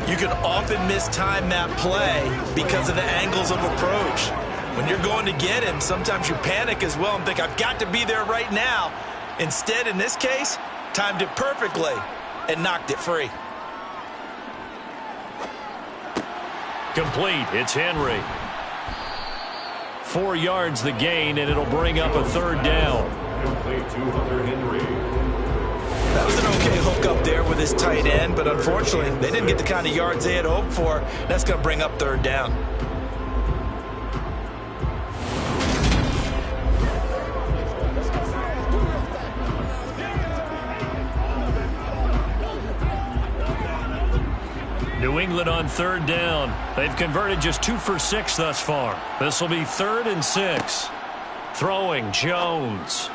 you can often mistime that play because of the angles of approach. When you're going to get him, sometimes you panic as well and think, I've got to be there right now. Instead, in this case, timed it perfectly and knocked it free. Complete. It's Henry. 4 yards the gain, and it'll bring up a 3rd down. Complete to Hunter Henry. That was an okay hook up there with his tight end, but unfortunately, they didn't get the kind of yards they had hoped for. That's going to bring up 3rd down. New England on 3rd down. They've converted just 2 for 6 thus far. This will be 3rd and 6. Throwing, Jones.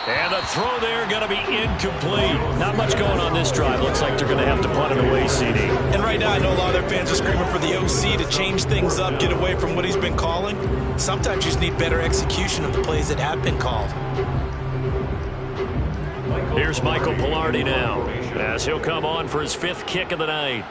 And a throw there going to be incomplete. Not much going on this drive. Looks like they're going to have to punt it away, CD. And right now I know a lot of their fans are screaming for the OC to change things up, get away from what he's been calling. Sometimes you just need better execution of the plays that have been called. Here's Michael Pilardi now, as he'll come on for his 5th kick of the night.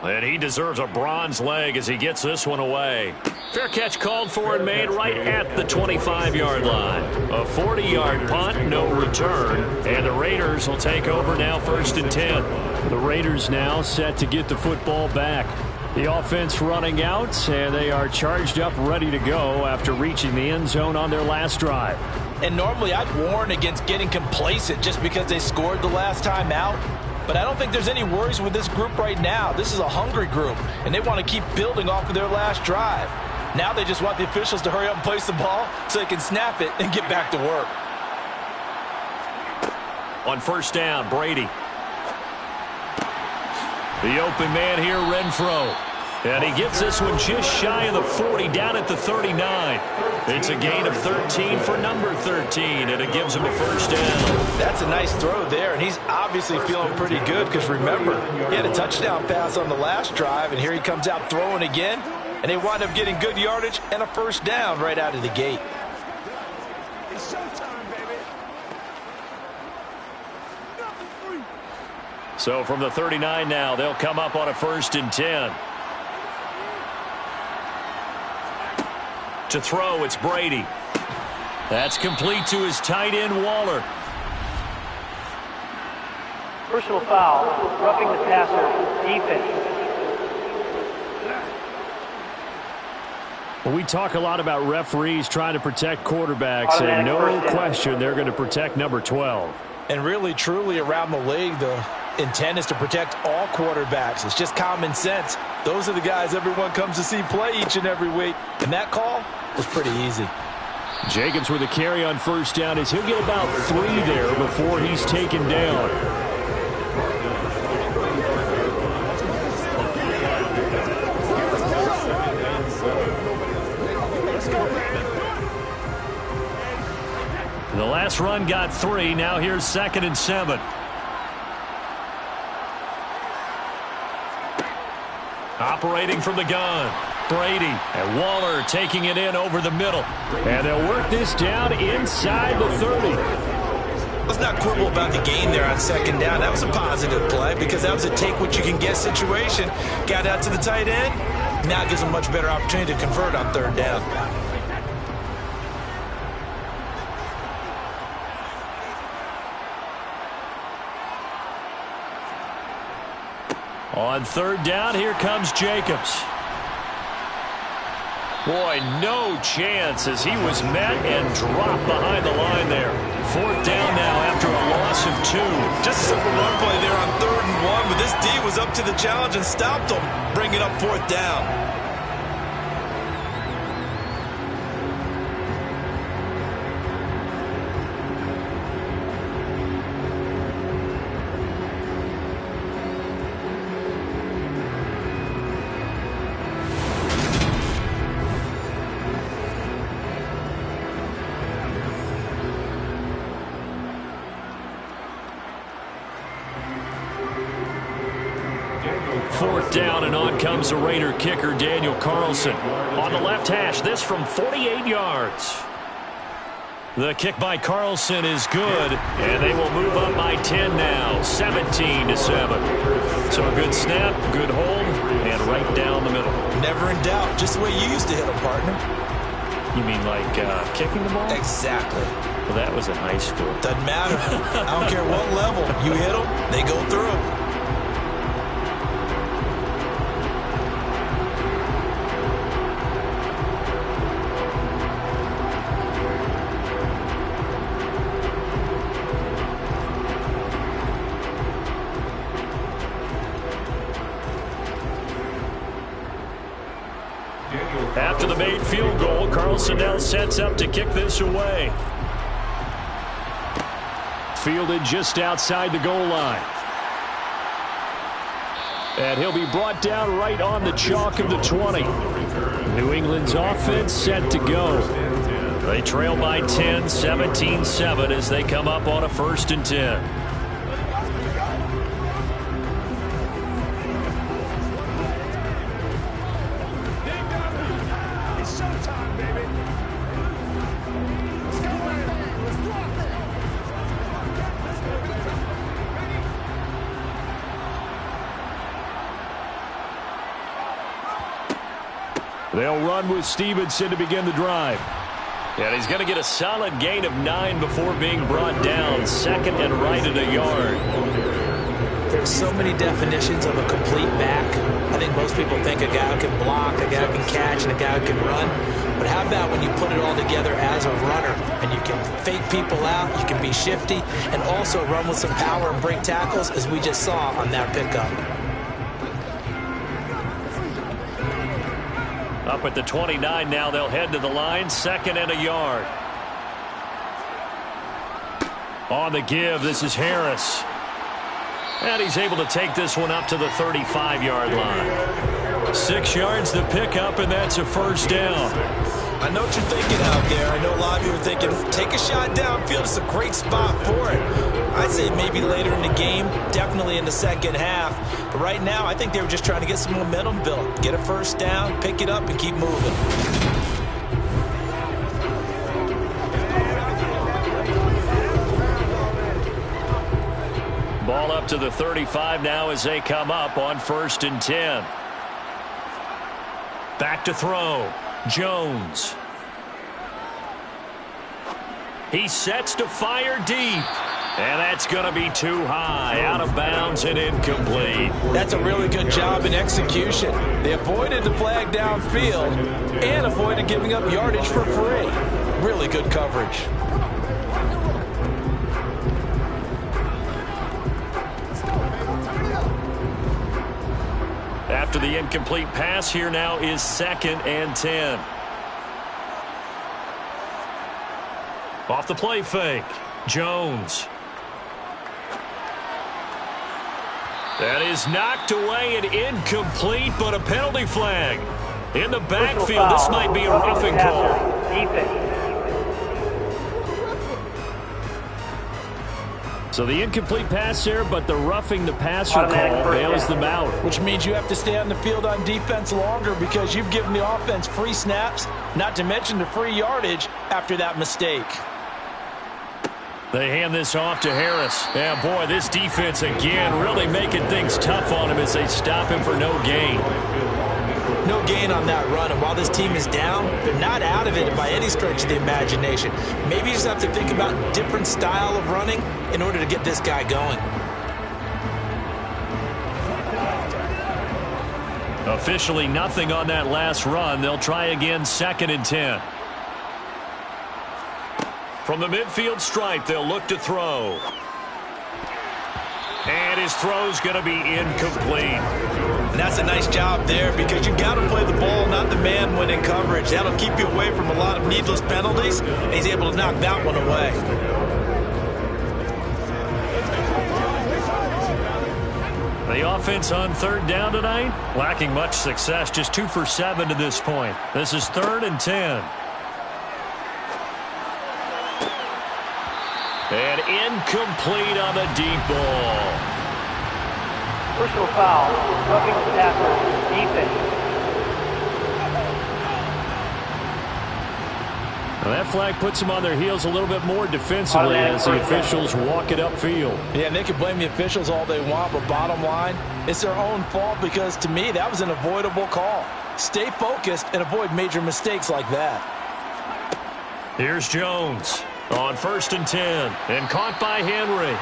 And he deserves a bronze leg as he gets this one away. Fair catch called for and made right at the 25-yard line. A 40-yard punt, no return. And the Raiders will take over now 1st and 10. The Raiders now set to get the football back. The offense running out, and they are charged up, ready to go after reaching the end zone on their last drive. And normally I'd warn against getting complacent just because they scored the last time out. But I don't think there's any worries with this group right now. This is a hungry group, and they want to keep building off of their last drive. Now they just want the officials to hurry up and place the ball so they can snap it and get back to work. On 1st down, Brady. The open man here, Renfro. And he gets this one just shy of the 40, down at the 39. It's a gain of 13 for number 13, and it gives him a 1st down. That's a nice throw there, and he's obviously feeling pretty good because, remember, he had a touchdown pass on the last drive, and here he comes out throwing again, and they wind up getting good yardage and a 1st down right out of the gate. It's showtime, baby. So from the 39 now, they'll come up on a 1st and 10. To throw, it's Brady. That's complete to his tight end, Waller. Personal foul, roughing the passer, defense. Well, we talk a lot about referees trying to protect quarterbacks, and no question they're going to protect number 12. And really, truly, around the league, the intent is to protect all quarterbacks. It's just common sense. Those are the guys everyone comes to see play each and every week. And that call was pretty easy. Jacobs with a carry on 1st down as he'll get about 3 there before he's taken down. The last run got 3. Now here's 2nd and 7. Operating from the gun, Brady. And Waller taking it in over the middle. And they'll work this down inside the 30. Let's not quibble about the gain there on 2nd down. That was a positive play because that was a take-what-you-can-get situation. Got out to the tight end. Now it gives them a much better opportunity to convert on 3rd down. On 3rd down, here comes Jacobs. Boy, no chance as he was met and dropped behind the line there. 4th down now after a loss of 2. Just a simple run play there on 3rd and 1, but this D was up to the challenge and stopped them, bringing up 4th down. Down and on comes the Raider kicker, Daniel Carlson. On the left hash, this from 48 yards. The kick by Carlson is good, and they will move up by 10 now, 17-7. So a good snap, good hold, and right down the middle. Never in doubt, just the way you used to hit them, partner. You mean like kicking the ball? Exactly. Well, that was in high school. Doesn't matter. I don't care what level. You hit them, they go through. After the made field goal, Carlson now sets up to kick this away. Fielded just outside the goal line. And he'll be brought down right on the chalk of the 20. New England's offense set to go. They trail by 10, 17-7 as they come up on a 1st and 10. They'll run with Stevenson to begin the drive. And he's going to get a solid gain of 9 before being brought down. Second and right at a yard. There's so many definitions of a complete back. I think most people think a guy who can block, a guy who can catch, and a guy who can run. But how about when you put it all together as a runner, and you can fake people out, you can be shifty, and also run with some power and break tackles, as we just saw on that pickup. Up at the 29 now, they'll head to the line, second and a yard. On the give, this is Harris. And he's able to take this one up to the 35-yard line. 6 yards the pickup, and that's a first down. I know what you're thinking out there. I know a lot of you are thinking, take a shot downfield. It's a great spot for it. I'd say maybe later in the game, definitely in the second half. But right now, I think they were just trying to get some momentum built. Get a first down, pick it up, and keep moving. Ball up to the 35 now as they come up on 1st and 10. Back to throw. Jones. He sets to fire deep. And that's going to be too high. Out of bounds and incomplete. That's a really good job in execution. They avoided the flag downfield and avoided giving up yardage for free. Really good coverage. After the incomplete pass, here now is 2nd and 10. Off the play fake. Jones. That is knocked away and incomplete, but a penalty flag. In the backfield, this might be a roughing call. So the incomplete pass there, but the roughing the passer call bails them out. Which means you have to stay on the field on defense longer because you've given the offense free snaps, not to mention the free yardage after that mistake. They hand this off to Harris. Yeah, boy, this defense again really making things tough on him as they stop him for no gain. No gain on that run, and while this team is down, they're not out of it by any stretch of the imagination. Maybe you just have to think about a different style of running in order to get this guy going. Officially nothing on that last run. They'll try again, 2nd and 10. From the midfield stripe, they'll look to throw. And his throw's going to be incomplete. And that's a nice job there because you've got to play the ball, not the man when in coverage. That'll keep you away from a lot of needless penalties, and he's able to knock that one away. The offense on 3rd down tonight, lacking much success, just 2 for 7 to this point. This is 3rd and 10. And incomplete on the deep ball. Personal foul, roughing the passer, defense. Now that flag puts them on their heels a little bit more defensively as the officials walk it upfield. Yeah, and they can blame the officials all they want, but bottom line, it's their own fault because, to me, that was an avoidable call. Stay focused and avoid major mistakes like that. Here's Jones on 1st and 10, and caught by Henry.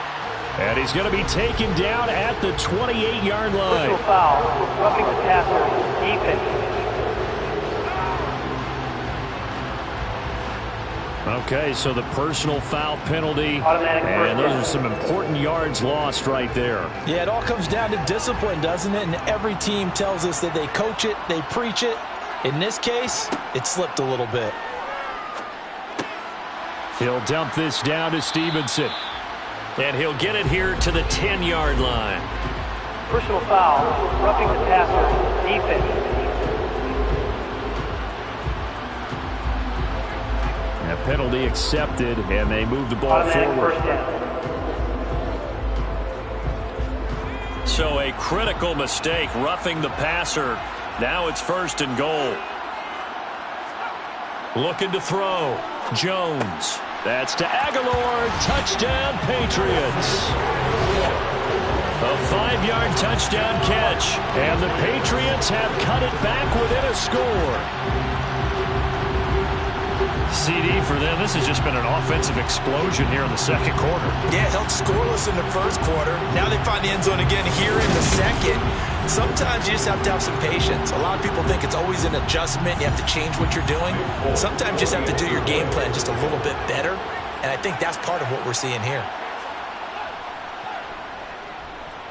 And he's going to be taken down at the 28-yard line. Personal foul, roughing the passer, defense. Okay, so the personal foul penalty, Automatic and those are some important yards lost right there. Yeah, it all comes down to discipline, doesn't it? And every team tells us that they coach it, they preach it. In this case, it slipped a little bit. He'll dump this down to Stevenson. And he'll get it here to the 10-yard line. Personal foul, roughing the passer, defense. A penalty accepted, and they move the ball Automatic forward. first down. So a critical mistake, roughing the passer. Now it's 1st and goal. Looking to throw. Jones. That's to Aguilar. Touchdown, Patriots. A 5-yard touchdown catch. And the Patriots have cut it back within a score. CD for them. This has just been an offensive explosion here in the second quarter. Yeah, held scoreless in the first quarter. Now they find the end zone again here in the second. Sometimes you just have to have some patience. A lot of people think it's always an adjustment. You have to change what you're doing. Sometimes you just have to do your game plan just a little bit better. And I think that's part of what we're seeing here.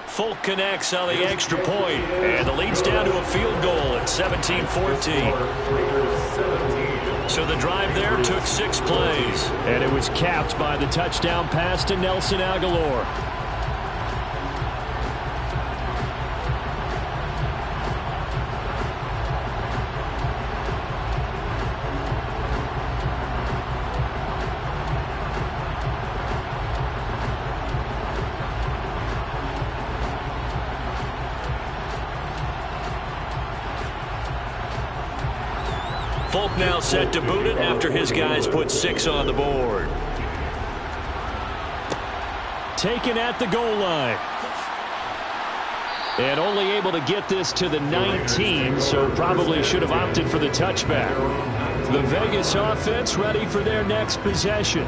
Folk connects on the extra point. And the lead's down to a field goal at 17-14. So the drive there took 6 plays. And it was capped by the touchdown pass to Nelson Aguilar. Folk now set to boot it after his guys put 6 on the board. Taken at the goal line. And only able to get this to the 19, so probably should have opted for the touchback. The Vegas offense ready for their next possession.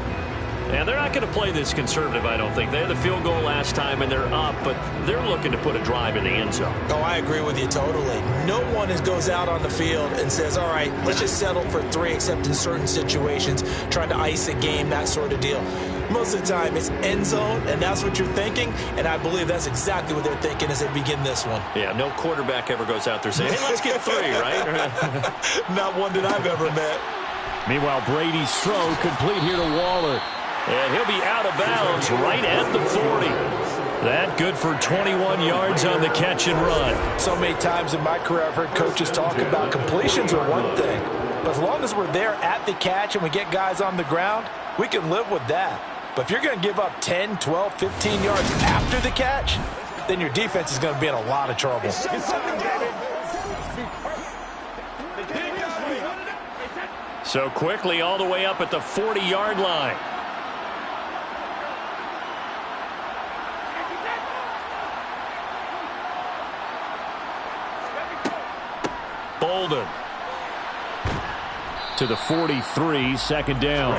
And they're not going to play this conservative, I don't think. They had the field goal last time, and they're up, but they're looking to put a drive in the end zone. Oh, I agree with you totally. No one goes out on the field and says, all right, let's just settle for 3, except in certain situations, trying to ice a game, that sort of deal. Most of the time, it's end zone, and that's what you're thinking, and I believe that's exactly what they're thinking as they begin this one. Yeah, no quarterback ever goes out there saying, hey, let's get 3, right? Not one that I've ever met. Meanwhile, Brady's throw complete here to Waller. And he'll be out of bounds right at the 40. That good for 21 yards on the catch and run. So many times in my career I've heard coaches talk about completions are one thing. But as long as we're there at the catch and we get guys on the ground, we can live with that. But if you're going to give up 10, 12, 15 yards after the catch, then your defense is going to be in a lot of trouble. So quickly all the way up at the 40-yard line. Bolden to the 43, second down.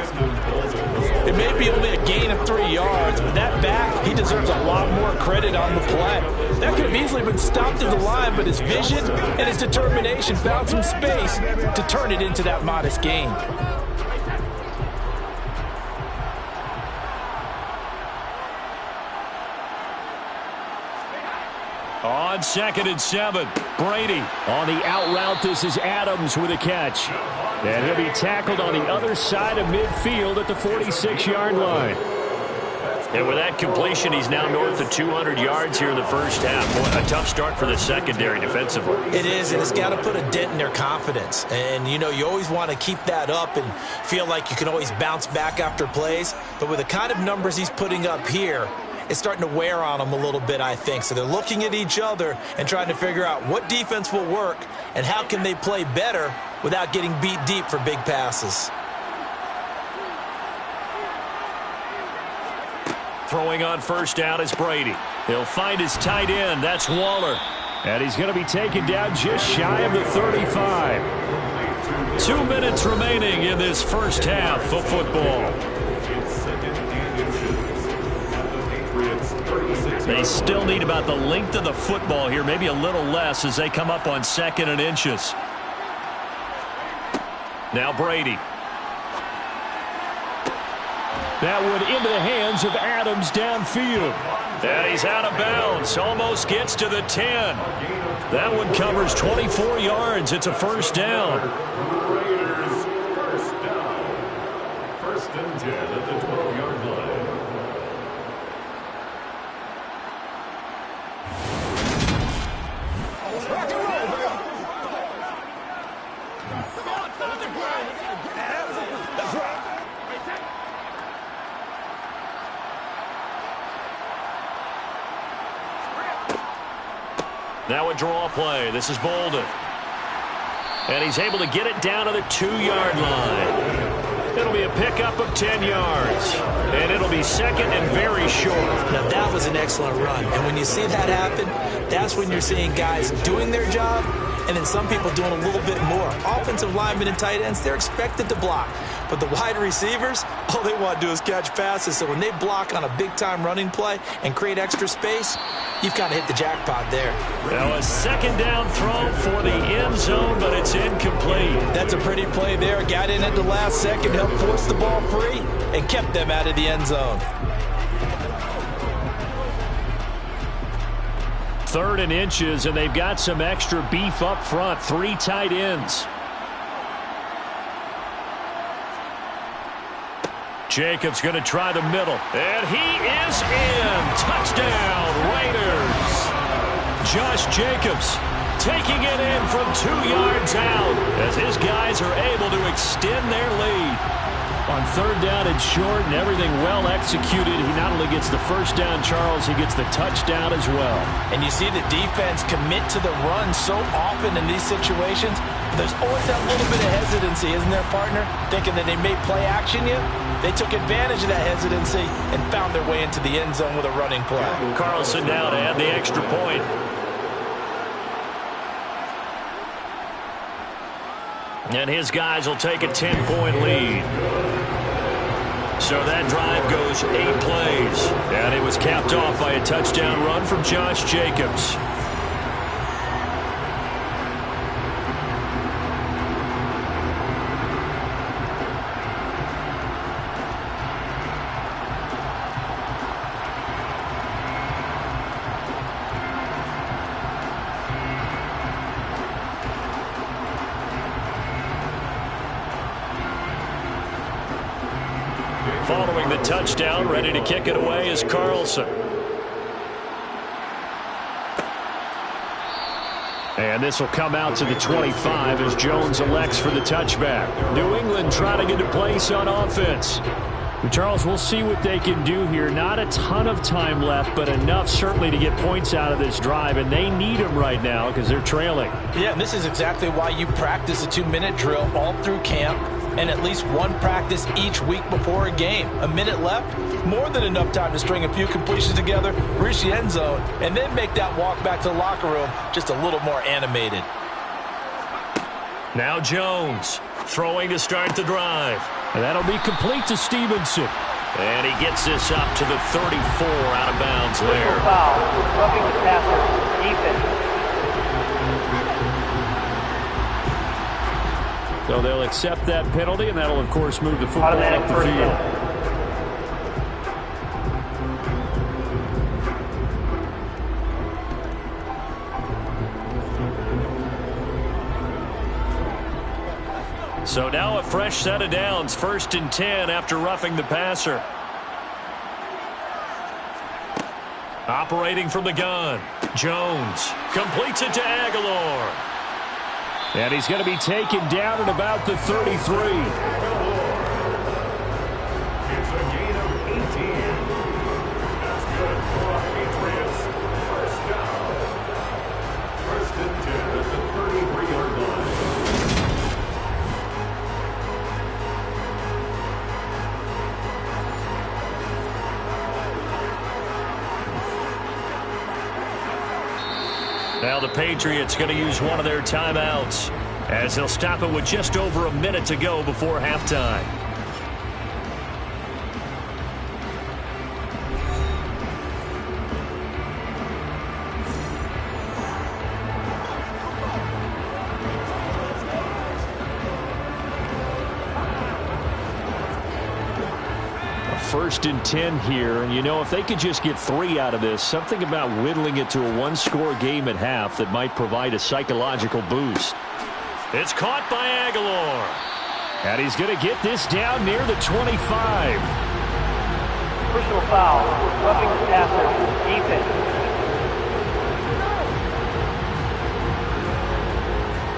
It may be only a gain of 3 yards, but that back, he deserves a lot more credit on the play. That could have easily been stopped at the line, but his vision and his determination found some space to turn it into that modest gain. On 2nd and 7, Brady on the out route. This is Adams with a catch. And he'll be tackled on the other side of midfield at the 46-yard line. And with that completion, he's now north of 200 yards here in the first half. Boy, a tough start for the secondary defensively. It is, and it's got to put a dent in their confidence. And, you know, you always want to keep that up and feel like you can always bounce back after plays. But with the kind of numbers he's putting up here, it's starting to wear on them a little bit, I think. So they're looking at each other and trying to figure out what defense will work and how can they play better without getting beat deep for big passes. Throwing on first down is Brady. He'll find his tight end. That's Waller. And he's going to be taken down just shy of the 35. 2 minutes remaining in this first half of football. They still need about the length of the football here, maybe a little less as they come up on 2nd and inches. Now Brady. That one into the hands of Adams downfield. And he's out of bounds. Almost gets to the 10. That one covers 24 yards. It's a first down. Raiders first down. 1st and 10 at the 12-yard line. Now a draw play. This is Bolden. And he's able to get it down to the 2-yard line. It'll be a pickup of 10 yards. And it'll be second and very short. Now, that was an excellent run. And when you see that happen, that's when you're seeing guys doing their job and then some people doing a little bit more. Offensive linemen and tight ends, they're expected to block. But the wide receivers, all they want to do is catch passes. So when they block on a big-time running play and create extra space, you've kind of hit the jackpot there. Now a second down throw for the end zone, but it's incomplete. That's a pretty play there. Got in at the last second, helped force the ball free, and kept them out of the end zone. 3rd and inches, and they've got some extra beef up front. 3 tight ends. Jacobs going to try the middle. And he is in. Touchdown, Raiders. Josh Jacobs taking it in from 2 yards out as his guys are able to extend their lead. On 3rd down and short and everything well executed, he not only gets the first down, Charles, he gets the touchdown as well. And you see the defense commit to the run so often in these situations. There's always that little bit of hesitancy, isn't there, partner? Thinking that they may play action you. They took advantage of that hesitancy and found their way into the end zone with a running play. Carlson now to add the extra point. And his guys will take a 10-point lead. So that drive goes 8 plays. And it was capped off by a touchdown run from Josh Jacobs. Following the touchdown, ready to kick it away is Carlson. And this will come out to the 25 as Jones elects for the touchback. New England trying to get a place on offense. Charles, we'll see what they can do here. Not a ton of time left, but enough certainly to get points out of this drive, and they need them right now because they're trailing. Yeah, and this is exactly why you practice a 2-minute drill all through camp and at least one practice each week before a game. A minute left, more than enough time to string a few completions together, reach the end zone, and then make that walk back to the locker room just a little more animated. Now Jones throwing to start the drive. And that'll be complete to Stevenson. And he gets this up to the 34 out of bounds there. Foul, roughing the passer, defense. So they'll accept that penalty, and that'll, of course, move the football up the field. So now a fresh set of downs, 1st and 10 after roughing the passer. Operating from the gun, Jones completes it to Aguilar. And he's going to be taken down at about the 33. It's a gain of 18. That's good for Patriots. First down. 1st and 10 at the 33-yard line. Now the Patriots going to use one of their timeouts as they'll stop it with just over a minute to go before halftime. First and 10 here, and you know, if they could just get 3 out of this, something about whittling it to a 1-score game at half that might provide a psychological boost. It's caught by Aguilar, and he's going to get this down near the 25. Personal foul, roughing the passer, defense.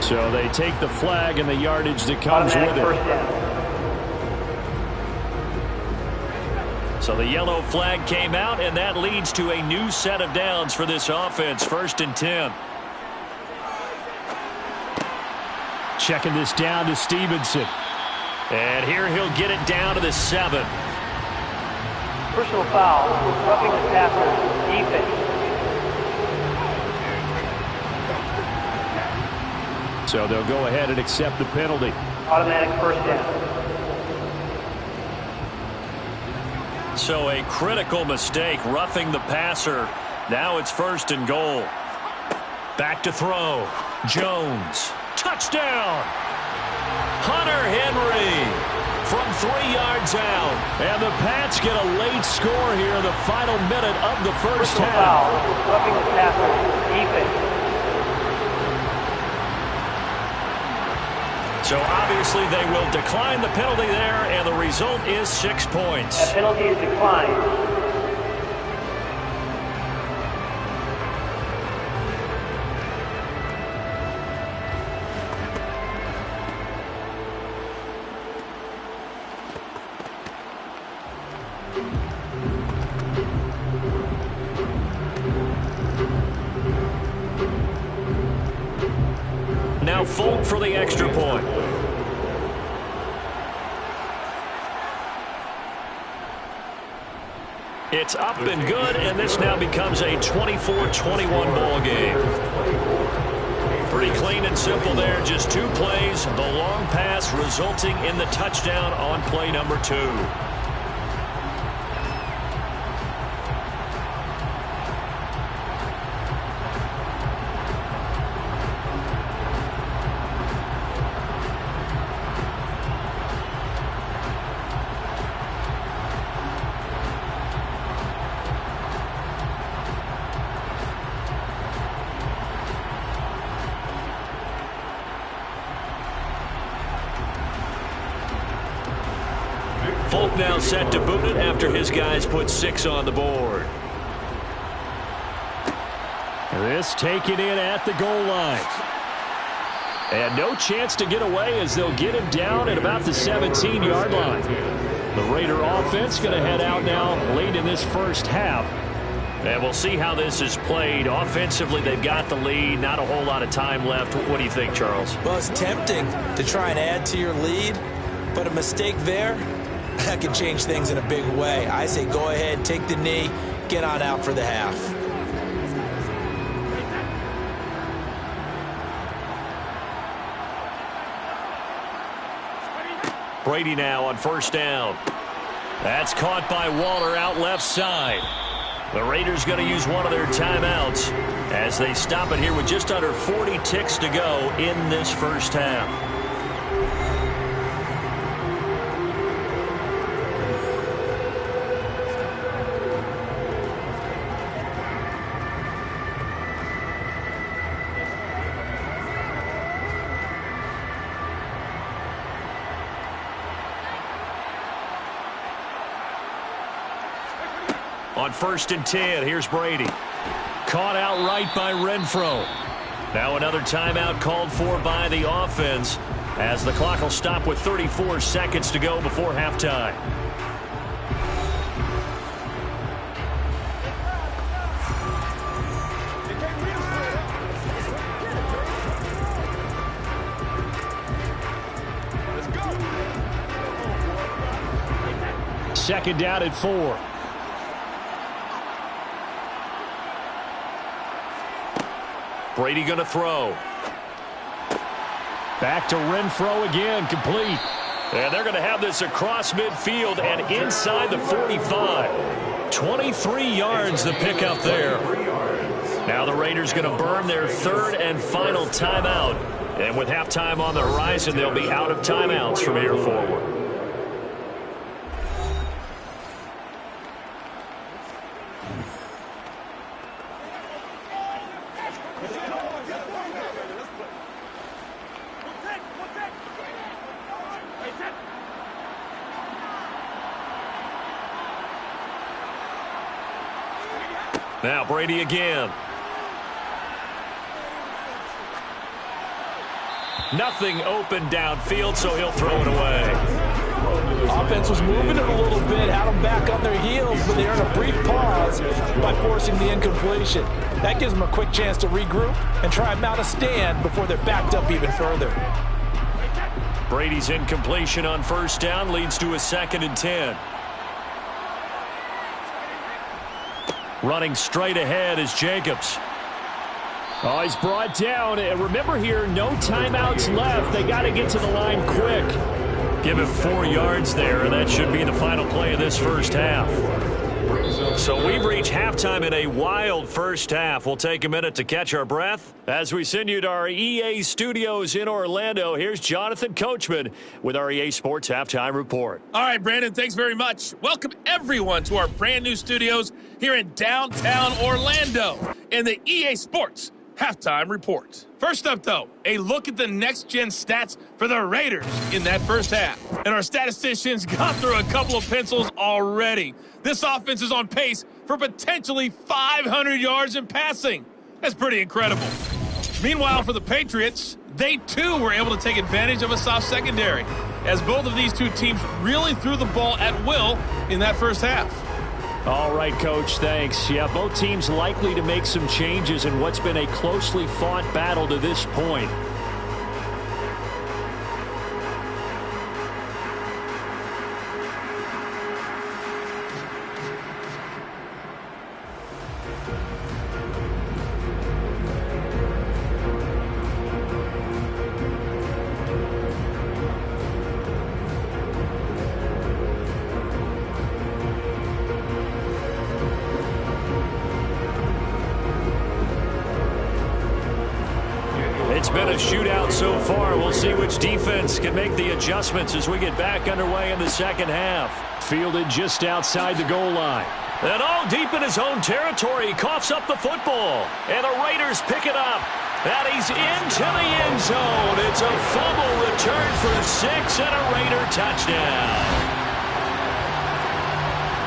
So they take the flag and the yardage that comes with it. So the yellow flag came out, and that leads to a new set of downs for this offense. 1st and 10. Checking this down to Stevenson. And here he'll get it down to the 7. Personal foul, roughing the passer, defense. So they'll go ahead and accept the penalty. Automatic first down. So a critical mistake, roughing the passer. Now it's 1st and goal. Back to throw. Jones. Touchdown! Hunter Henry from 3 yards out. And the Pats get a late score here in the final minute of the first Personal half. foul, roughing the passer, defense. So obviously they will decline the penalty there, and the result is 6 points. That penalty is declined. Now Folk for the extra point. It's up and good, and this now becomes a 24-21 ball game. Pretty clean and simple there, just 2 plays. The long pass resulting in the touchdown on play number 2. Folk now set to boot it after his guys put 6 on the board. This taken in at the goal line. And no chance to get away as they'll get him down at about the 17-yard line. The Raider offense going to head out now late in this first half. And we'll see how this is played. Offensively, they've got the lead. Not a whole lot of time left. What do you think, Charles? Well, it's tempting to try and add to your lead, but a mistake there, that can change things in a big way. I say go ahead, take the knee, get on out for the half. Brady now on 1st down. That's caught by Waller out left side. The Raiders going to use one of their timeouts as they stop it here with just under 40 ticks to go in this first half. On 1st and 10, here's Brady. Caught outright by Renfro. Now another timeout called for by the offense as the clock will stop with 34 seconds to go before halftime. Second down at 4. Brady going to throw. Back to Renfro again, complete. And they're going to have this across midfield and inside the 45. 23 yards the pickup there. Now the Raiders going to burn their 3rd and final timeout. And with halftime on the horizon, they'll be out of timeouts from here forward. Now Brady again. Nothing open downfield, so he'll throw it away. Offense was moving it a little bit, had them back on their heels, but they earned a brief pause by forcing the incompletion. That gives them a quick chance to regroup and try and mount a stand before they're backed up even further. Brady's incompletion on first down leads to a 2nd and 10. Running straight ahead is Jacobs. Oh, he's brought down. Remember here, no timeouts left. They got to get to the line quick. Give him 4 yards there, and that should be the final play of this first half. So we've reached halftime in a wild first half. We'll take a minute to catch our breath. As we send you to our EA studios in Orlando, here's Jonathan Coachman with our EA Sports Halftime Report. All right, Brandon, thanks very much. Welcome, everyone, to our brand-new studios here in downtown Orlando in the EA Sports Halftime Report. First up, though, a look at the next-gen stats for the Raiders in that first half. And our statisticians got through a couple of pencils already. This offense is on pace for potentially 500 yards in passing. That's pretty incredible. Meanwhile, for the Patriots, they too were able to take advantage of a soft secondary, as both of these two teams really threw the ball at will in that first half. All right, Coach, thanks. Yeah, both teams likely to make some changes in what's been a closely fought battle to this point. It's been a shootout so far. We'll see which defense can make the adjustments as we get back underway in the second half. Fielded just outside the goal line. And all deep in his own territory, he coughs up the football. And the Raiders pick it up. And he's into the end zone. It's a fumble return for 6 and a Raider touchdown.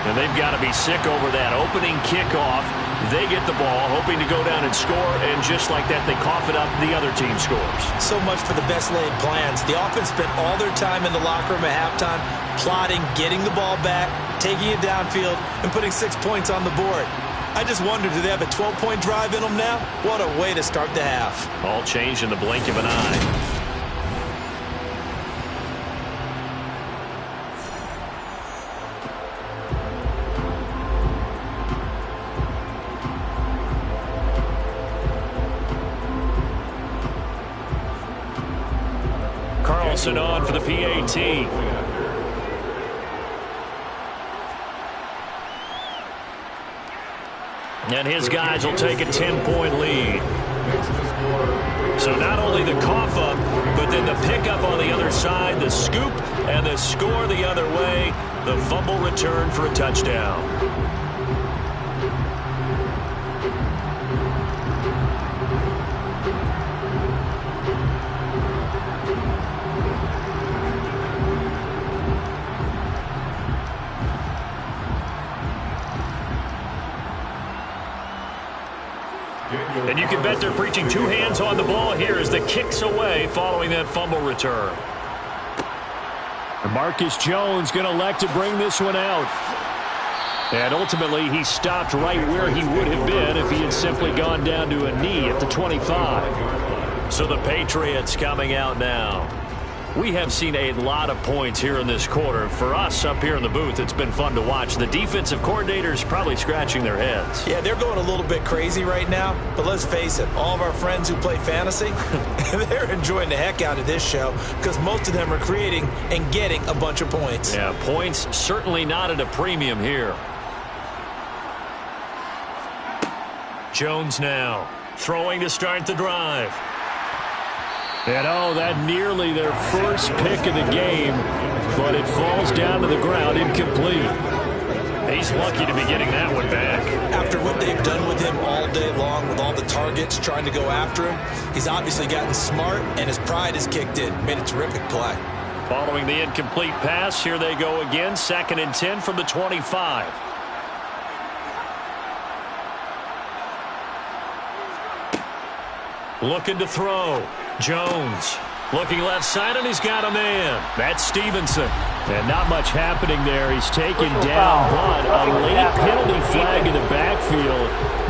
And they've got to be sick over that opening kickoff. They get the ball, hoping to go down and score, and just like that, they cough it up, the other team scores. So much for the best laid plans. The offense spent all their time in the locker room at halftime plotting, getting the ball back, taking it downfield, and putting 6 points on the board. I just wonder, do they have a 12-point drive in them now? What a way to start the half. All changed in the blink of an eye. On for the PAT. And his guys will take a 10-point lead. So not only the cough up, but then the pickup on the other side, the scoop, and the score the other way, the fumble return for a touchdown. And you can bet they're preaching 2 hands on the ball here as the kick's away following that fumble return. Marcus Jones going to elect to bring this one out. And ultimately, he stopped right where he would have been if he had simply gone down to a knee at the 25. So the Patriots coming out now. We have seen a lot of points here in this quarter. For us up here in the booth, it's been fun to watch. The defensive coordinators probably scratching their heads. Yeah, they're going a little bit crazy right now. But let's face it, all of our friends who play fantasy, they're enjoying the heck out of this show because most of them are creating and getting a bunch of points. Yeah, points certainly not at a premium here. Jones now throwing to start the drive. And oh, that nearly their first pick of the game, but it falls down to the ground incomplete. He's lucky to be getting that one back. After what they've done with him all day long with all the targets trying to go after him, he's obviously gotten smart and his pride is kicked in. Made a terrific play. Following the incomplete pass, here they go again. 2nd and 10 from the 25. Looking to throw. Jones looking left side, and he's got a man. That's Stevenson. And not much happening there. He's taken down, but a late penalty flag in the backfield.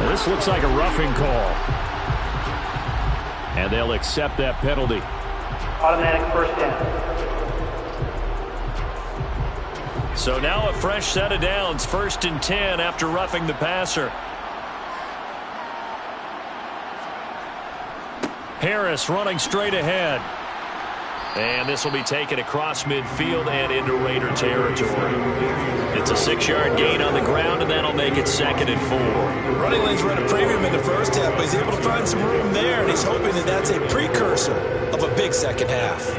And this looks like a roughing call. And they'll accept that penalty. Automatic first down. So now a fresh set of downs, 1st and 10 after roughing the passer. Harris running straight ahead. And this will be taken across midfield and into Raider territory. It's a 6-yard gain on the ground, and that'll make it 2nd and 4. Running lanes were at a premium in the first half, but he's able to find some room there, and he's hoping that that's a precursor of a big second half.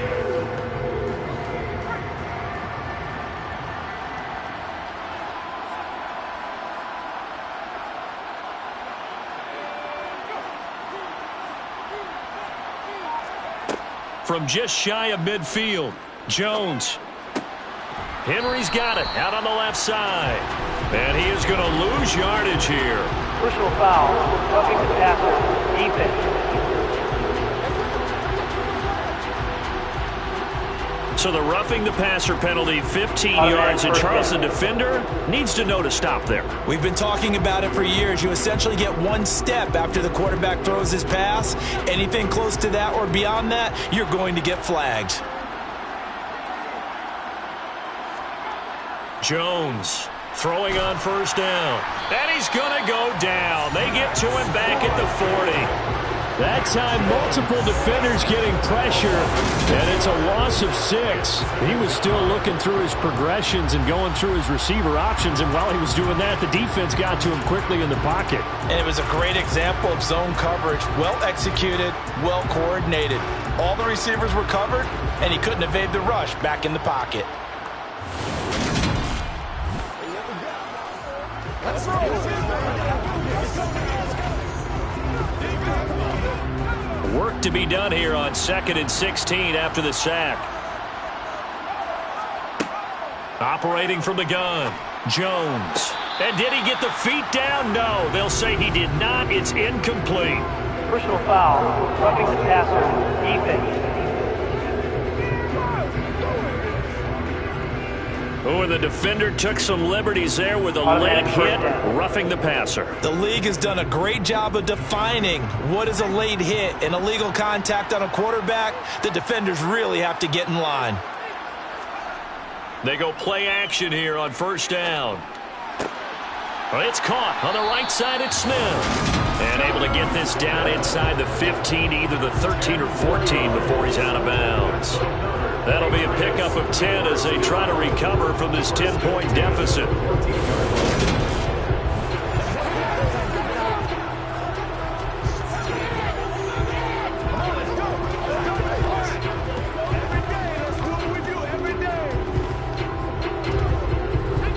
From just shy of midfield, Jones. Henry's got it out on the left side. And he is going to lose yardage here. Personal foul. Roughing the passer. Defense. So the roughing the passer penalty, 15 yards, and Charles, the defender, needs to know to stop there. We've been talking about it for years. You essentially get one step after the quarterback throws his pass. Anything close to that or beyond that, you're going to get flagged. Jones throwing on 1st down. And he's going to go down. They get to him back at the 40. That time, multiple defenders getting pressure, and it's a loss of 6. He was still looking through his progressions and going through his receiver options, and while he was doing that, the defense got to him quickly in the pocket. And it was a great example of zone coverage. Well executed, well coordinated. All the receivers were covered, and he couldn't evade the rush back in the pocket. Work to be done here on 2nd and 16 after the sack. Operating from the gun, Jones. And did he get the feet down? No, they'll say he did not. It's incomplete. Personal foul. Roughing the passer. Defense. Oh, and the defender took some liberties there with a leg hit, roughing the passer. The league has done a great job of defining what is a late hit and illegal contact on a quarterback. The defenders really have to get in line. They go play action here on 1st down. It's caught on the right side. It's Smith. And able to get this down inside the 15, either the 13 or 14 before he's out of bounds. That'll be a pickup of 10 as they try to recover from this 10-point deficit.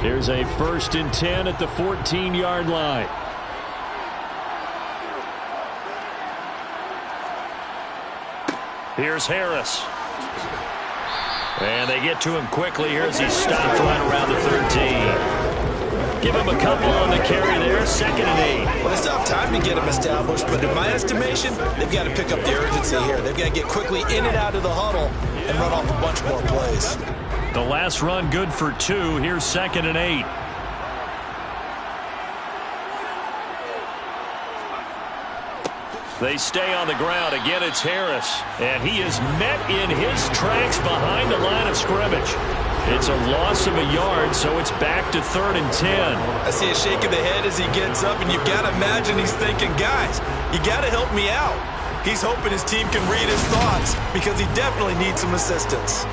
Here's a 1st and 10 at the 14-yard line. Here's Harris. And they get to him quickly here as he's stopped right around the 13. Give him a couple on the carry there, 2nd and 8. Well, they still have time to get him established, but in my estimation, they've got to pick up the urgency here. They've got to get quickly in and out of the huddle and run off a bunch more plays. The last run good for 2. Here's 2nd and 8. They stay on the ground. Again, it's Harris. And he is met in his tracks behind the line of scrimmage. It's a loss of a yard, so it's back to 3rd and 10. I see a shake of the head as he gets up, and you've got to imagine he's thinking, guys, you got to help me out. He's hoping his team can read his thoughts because he definitely needs some assistance.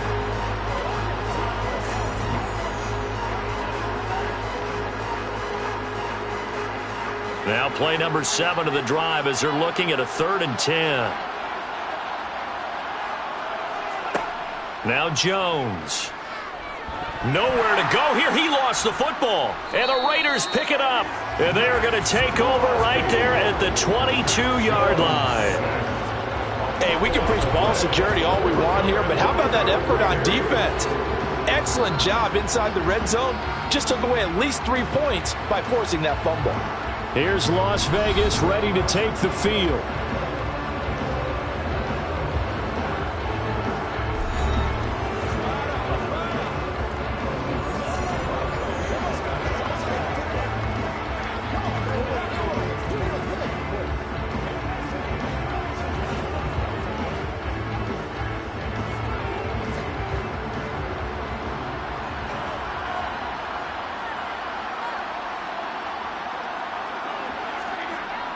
Now play number 7 of the drive as they're looking at a 3rd and 10. Now Jones. Nowhere to go here. He lost the football. And the Raiders pick it up. And they are going to take over right there at the 22-yard line. Hey, we can preach ball security all we want here, but how about that effort on defense? Excellent job inside the red zone. Just took away at least 3 points by forcing that fumble. Here's Las Vegas ready to take the field.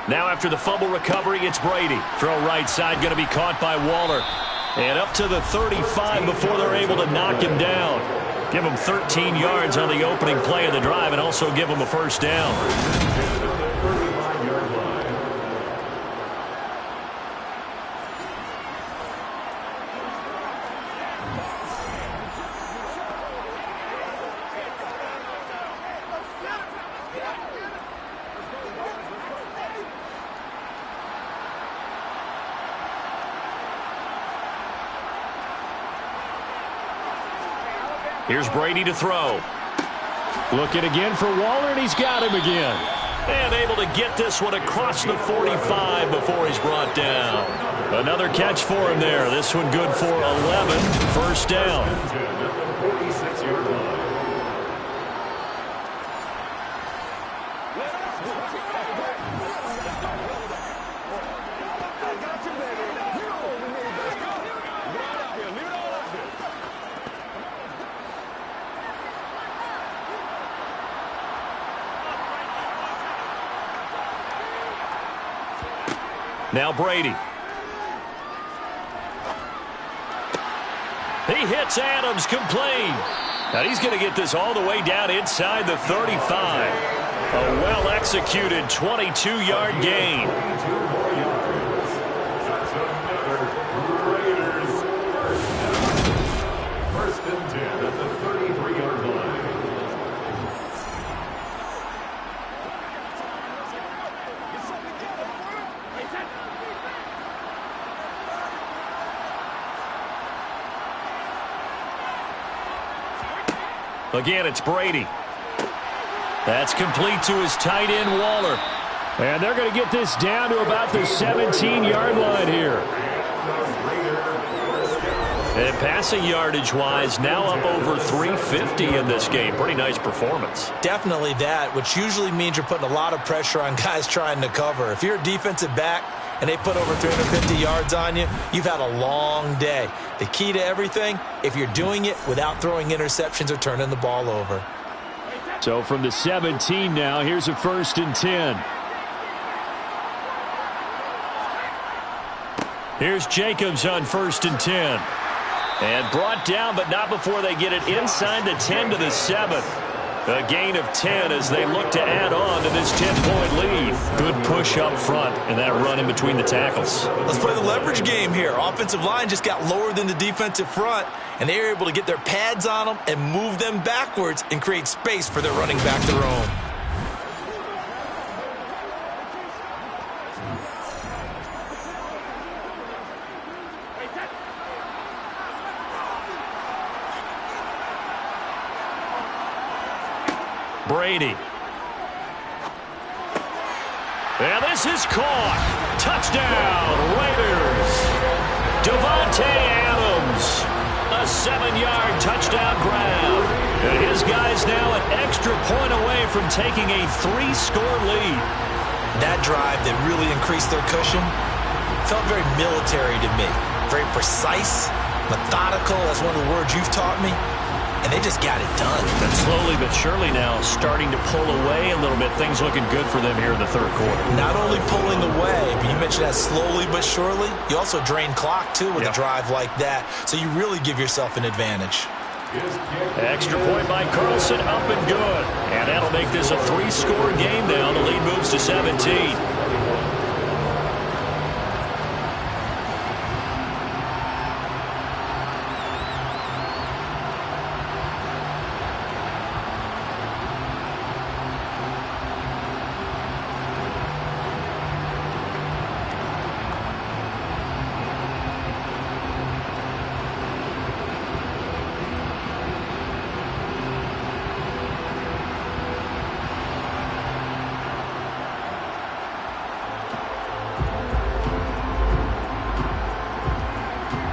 Now after the fumble recovery, it's Brady. Throw right side, going to be caught by Waller. And up to the 35 before they're able to knock him down. Give him 13 yards on the opening play of the drive and also give him a first down. Here's Brady to throw. Looking again for Waller, and he's got him again. And able to get this one across the 45 before he's brought down. Another catch for him there. This one good for 11. First down. Now Brady. He hits Adams complete. Now he's going to get this all the way down inside the 35. A well-executed 22-yard gain. First and 10 at the 33-yard line. Again, it's Brady. That's complete to his tight end, Waller. And they're going to get this down to about the 17-yard line here. And passing yardage-wise, now up over 350 in this game. Pretty nice performance. Definitely that, which usually means you're putting a lot of pressure on guys trying to cover. If you're a defensive back and they put over 350 yards on you, you've had a long day. The key to everything, if you're doing it without throwing interceptions or turning the ball over. So from the 17 now, here's a first and 10. Here's Jacobs on first and 10. And brought down, but not before they get it inside the 10 to the 7. A gain of 10 as they look to add on to this 10-point lead. Good push up front and that run in between the tackles. Let's play the leverage game here. Offensive line just got lower than the defensive front, and they were able to get their pads on them and move them backwards and create space for their running back to roam. Brady. And this is caught. Touchdown, Raiders. Devontae Adams. A 7-yard touchdown grab. And his guys now an extra point away from taking a 3-score lead. That drive that really increased their cushion felt very military to me. Very precise, methodical. That's one of the words you've taught me. And they just got it done. And slowly but surely now starting to pull away a little bit. Things looking good for them here in the third quarter. Not only pulling away, but you mentioned that slowly but surely. You also drain clock, too, with a drive like that. So you really give yourself an advantage. Extra point by Carlson, up and good. And that'll make this a 3-score game now. The lead moves to 17.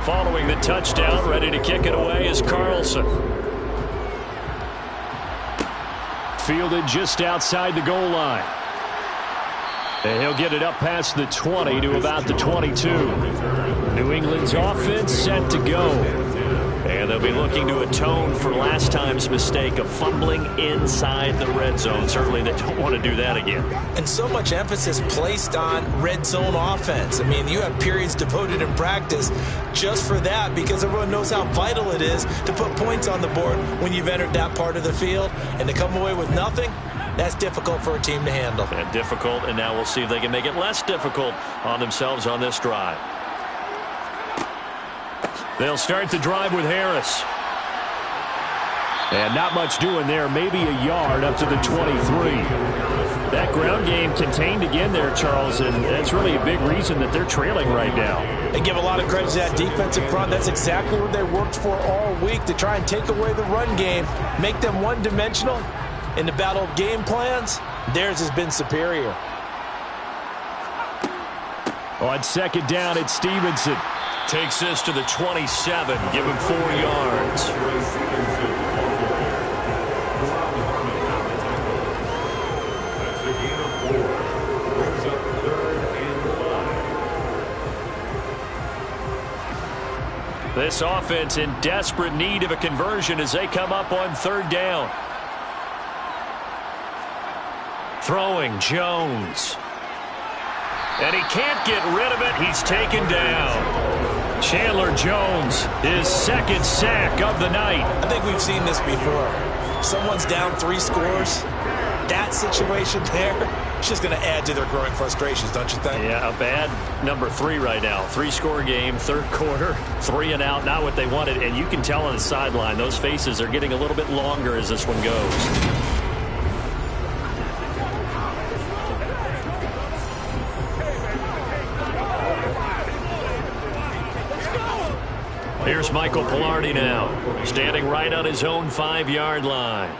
Following the touchdown, ready to kick it away is Carlson. Fielded just outside the goal line. And he'll get it up past the 20 to about the 22. New England's offense set to go. And they'll be looking to atone for last time's mistake of fumbling inside the red zone. Certainly they don't want to do that again. And so much emphasis placed on red zone offense. I mean, you have periods devoted in practice just for that because everyone knows how vital it is to put points on the board when you've entered that part of the field. And to come away with nothing, that's difficult for a team to handle. And difficult, and now we'll see if they can make it less difficult on themselves on this drive. They'll start the drive with Harris. And not much doing there, maybe a yard up to the 23. That ground game contained again there, Charles, and that's really a big reason that they're trailing right now. They give a lot of credit to that defensive front. That's exactly what they worked for all week, to try and take away the run game, make them one-dimensional. In the battle of game plans, theirs has been superior. On second down, it's Stevenson. Takes this to the 27, give him 4 yards. That's a gain of 4. Brings up 3rd and 5. This offense in desperate need of a conversion as they come up on 3rd down. Throwing Jones. And he can't get rid of it. He's taken down. Chandler Jones, his 2nd sack of the night. I think we've seen this before. Someone's down 3 scores. That situation there, it's just going to add to their growing frustrations, don't you think? Yeah, a bad number 3 right now. 3-score game, 3rd quarter, 3 and out, not what they wanted. And you can tell on the sideline, those faces are getting a little bit longer as this one goes. Here's Michael Pilardi now, standing right on his own 5-yard line.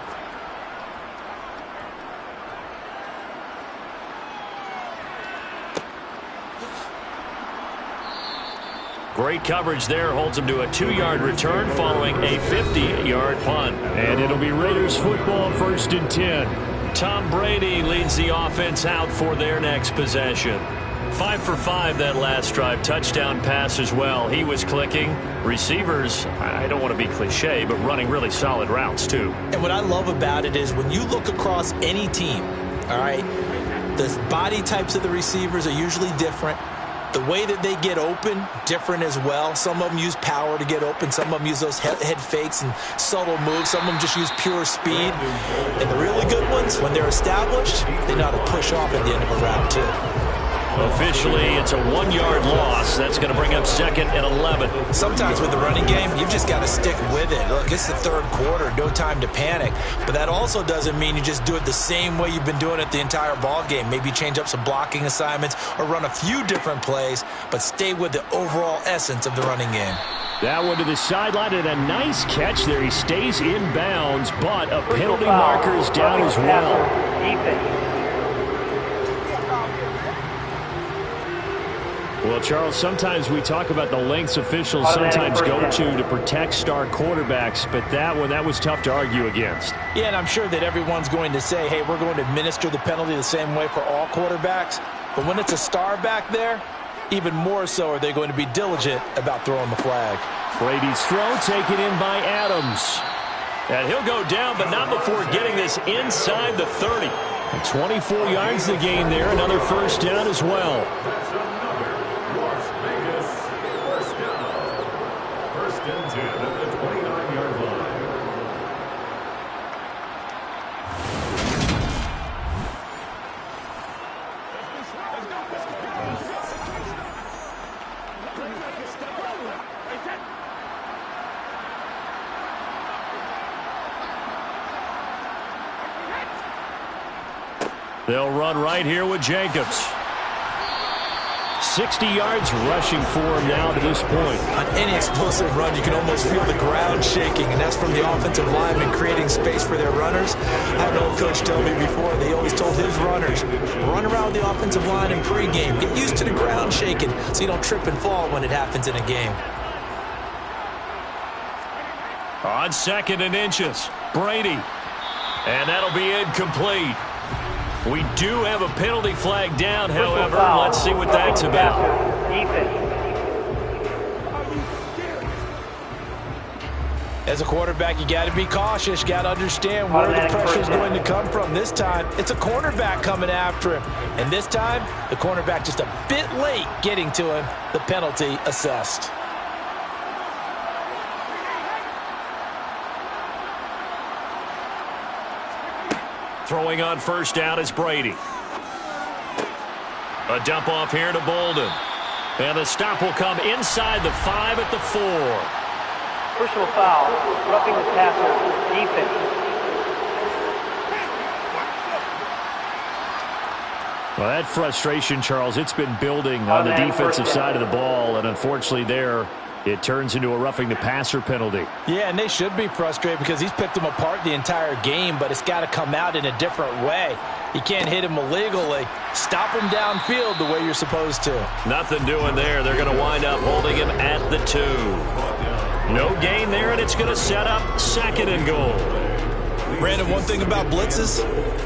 Great coverage there, holds him to a 2-yard return following a 50-yard punt. And it'll be Raiders football, 1st and 10. Tom Brady leads the offense out for their next possession. 5 for 5 that last drive. Touchdown pass as well. He was clicking. Receivers, I don't want to be cliche, but running really solid routes too. And what I love about it is when you look across any team, all right, the body types of the receivers are usually different. The way that they get open, different as well. Some of them use power to get open. Some of them use those head fakes and subtle moves. Some of them just use pure speed. And the really good ones, when they're established, they know how to push off at the end of a route too. Officially, it's a 1-yard loss. That's going to bring up 2nd and 11. Sometimes with the running game, you've just got to stick with it. Look, it's the 3rd quarter, no time to panic. But that also doesn't mean you just do it the same way you've been doing it the entire ball game. Maybe change up some blocking assignments or run a few different plays, but stay with the overall essence of the running game. That one to the sideline, and a nice catch there. He stays in bounds, but a penalty marker is down as well. Well, Charles, sometimes we talk about the lengths officials sometimes go to protect star quarterbacks, but that one, that was tough to argue against. Yeah, and I'm sure that everyone's going to say, hey, we're going to administer the penalty the same way for all quarterbacks. But when it's a star back there, even more so are they going to be diligent about throwing the flag. Brady's throw taken in by Adams. And he'll go down, but not before getting this inside the 30. And 24 yards the gain there, another 1st down as well. They'll run right here with Jacobs. 60 yards rushing for him now to this point. On any explosive run, you can almost feel the ground shaking, and that's from the offensive linemen creating space for their runners. I had an old coach tell me before, they always told his runners, run around the offensive line in pregame. Get used to the ground shaking so you don't trip and fall when it happens in a game. On 2nd and inches, Brady. And that'll be incomplete. We do have a penalty flag down, however. Let's see what that's about. As a quarterback, you got to be cautious. You got to understand where the pressure is going to come from. This time, it's a cornerback coming after him. And this time, the cornerback just a bit late getting to him. The penalty assessed. Throwing on first down is Brady. A dump off here to Bolden. And the stop will come inside the 5 at the 4. Personal foul, roughing the passer, defense. Well, that frustration, Charles, it's been building on the defensive side of the ball, and unfortunately there, it turns into a roughing the passer penalty. Yeah, and they should be frustrated because he's picked them apart the entire game, but it's got to come out in a different way. You can't hit him illegally. Stop him downfield the way you're supposed to. Nothing doing there. They're going to wind up holding him at the 2. No gain there, and it's going to set up 2nd and goal. Brandon, one thing about blitzes,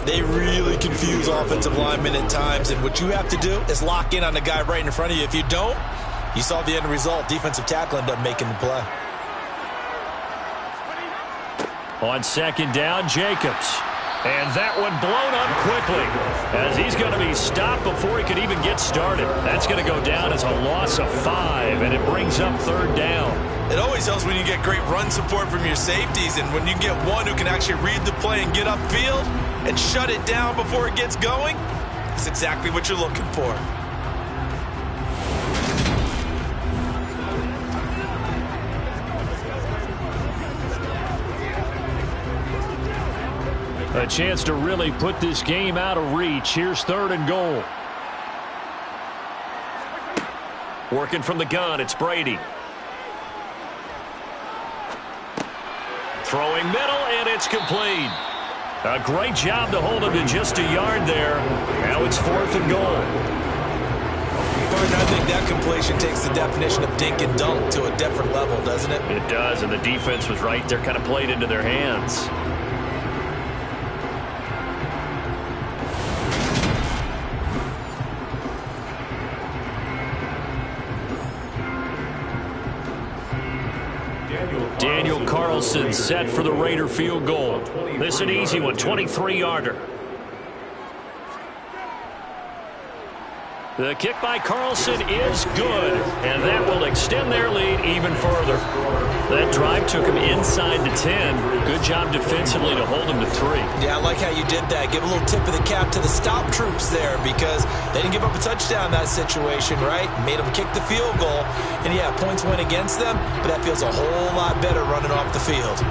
they really confuse offensive linemen at times, and what you have to do is lock in on the guy right in front of you. If you don't, you saw the end result. Defensive tackle ended up making the play. On 2nd down, Jacobs. And that one blown up quickly as he's going to be stopped before he could even get started. That's going to go down as a loss of 5, and it brings up 3rd down. It always helps when you get great run support from your safeties, and when you get one who can actually read the play and get upfield and shut it down before it gets going, it's exactly what you're looking for. A chance to really put this game out of reach. Here's 3rd and goal. Working from the gun, it's Brady. Throwing middle, and it's complete. A great job to hold him to just a yard there. Now it's 4th and goal. Partner, I think that completion takes the definition of dink and dunk to a different level, doesn't it? It does, and the defense was right there, kind of played into their hands. Daniel Carlson set for the Raider field goal. This is an easy one, 23-yarder. The kick by Carlson is good, and that will extend their lead even further. That drive took him inside the 10. Good job defensively to hold him to 3. Yeah, I like how you did that. Give a little tip of the cap to the stop troops there because they didn't give up a touchdown in that situation, right? Made them kick the field goal. And, yeah, points went against them, but that feels a whole lot better running off the field.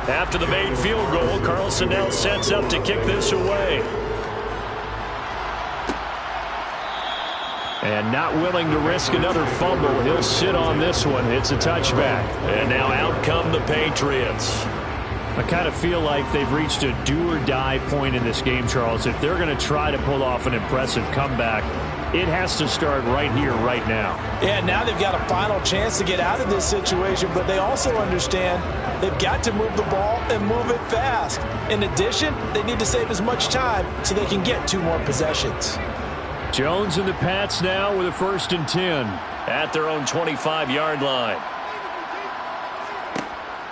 After the made field goal, Carlson now sets up to kick this away. And not willing to risk another fumble, he'll sit on this one. It's a touchback. And now out come the Patriots. I kind of feel like they've reached a do-or-die point in this game, Charles. If they're going to try to pull off an impressive comeback, it has to start right here, right now. Yeah, now they've got a final chance to get out of this situation, but they also understand they've got to move the ball and move it fast. In addition, they need to save as much time so they can get 2 more possessions. Jones and the Pats now with a 1st and 10 at their own 25-yard line.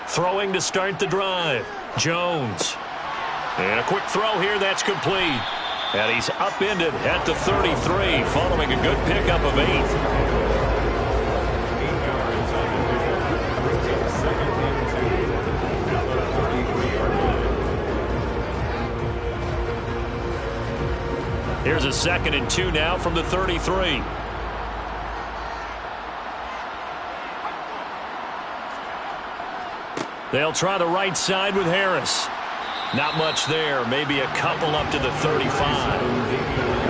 Throwing to start the drive. Jones. And a quick throw here that's complete. And he's upended at the 33 following a good pickup of 8. Here's a 2nd and 2 now from the 33. They'll try the right side with Harris. Not much there. Maybe a couple up to the 35.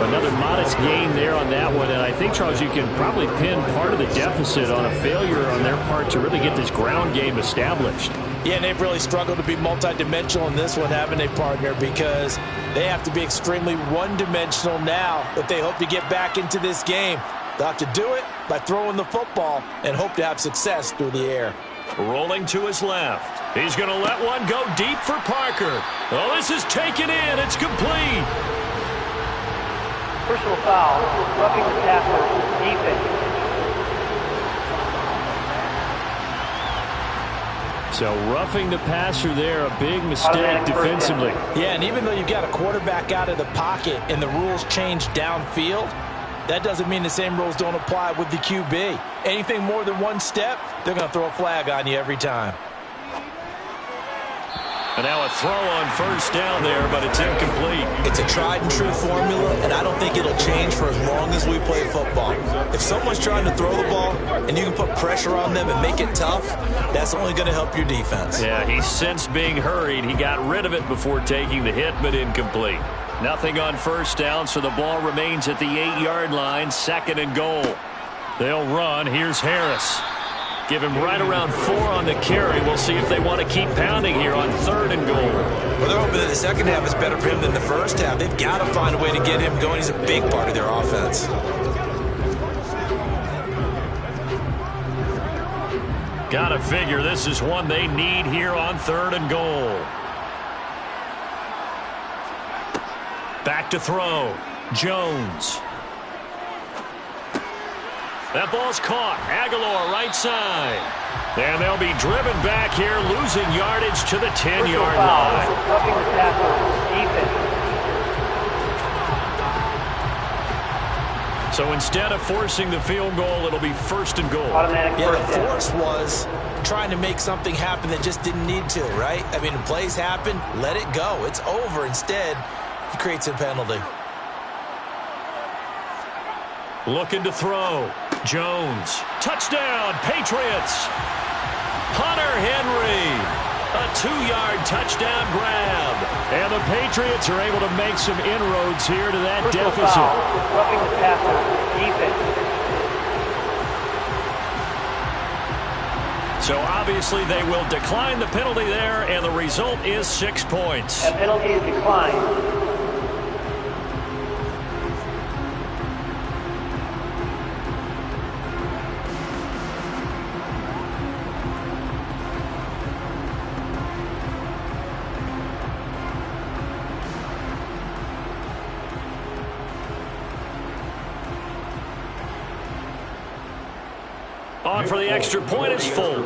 Another modest gain there on that one. And I think, Charles, you can probably pin part of the deficit on a failure on their part to really get this ground game established. Yeah, and they've really struggled to be multidimensional in this one, haven't they, partner? Because they have to be extremely one-dimensional now if they hope to get back into this game. They'll have to do it by throwing the football and hope to have success through the air. Rolling to his left. He's going to let one go deep for Parker. Oh, this is taken in. It's complete. Personal foul, roughing the passer, defense. So roughing the passer there, a big mistake defensively. Yeah, and even though you've got a quarterback out of the pocket and the rules change downfield, that doesn't mean the same rules don't apply with the QB. Anything more than one step, they're going to throw a flag on you every time. And now a throw on first down there, but it's incomplete. It's a tried and true formula, and I don't think it'll change for as long as we play football. If someone's trying to throw the ball and you can put pressure on them and make it tough, that's only going to help your defense. Yeah, he sensed being hurried. He got rid of it before taking the hit, but incomplete. Nothing on first down, so the ball remains at the 8-yard line, 2nd and goal. They'll run. Here's Harris. Give him right around 4 on the carry. We'll see if they want to keep pounding here on 3rd and goal. Well, they're hoping that the second half is better for him than the first half. They've got to find a way to get him going. He's a big part of their offense. Gotta figure this is one they need here on 3rd and goal. Back to throw. Jones. That ball's caught. Aguilar right side. And they'll be driven back here, losing yardage to the 10-yard line. Roughing the passer, defense. So instead of forcing the field goal, it'll be 1st and goal. Yeah, the force was trying to make something happen that just didn't need to, right? I mean, plays happen, let it go. It's over. Instead, he creates a penalty. Looking to throw. Jones. Touchdown, Patriots. Hunter Henry. A 2-yard touchdown grab. And the Patriots are able to make some inroads here to that deficit. Foul, roughing the passer, defense. So obviously they will decline the penalty there, and the result is 6 points. A penalty is declined. On for the extra point is Folk.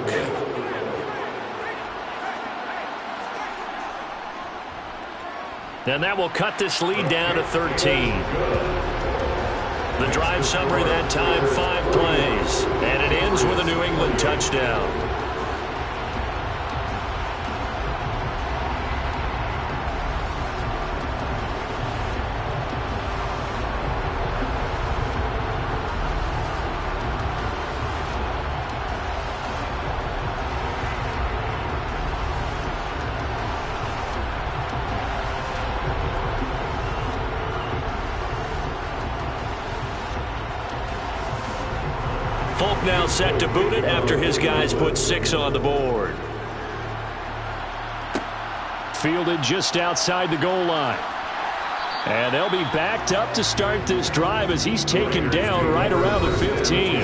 And that will cut this lead down to 13. The drive summary that time, 5 plays. And it ends with a New England touchdown. Folk now set to boot it after his guys put 6 on the board. Fielded just outside the goal line. And they'll be backed up to start this drive as he's taken down right around the 15.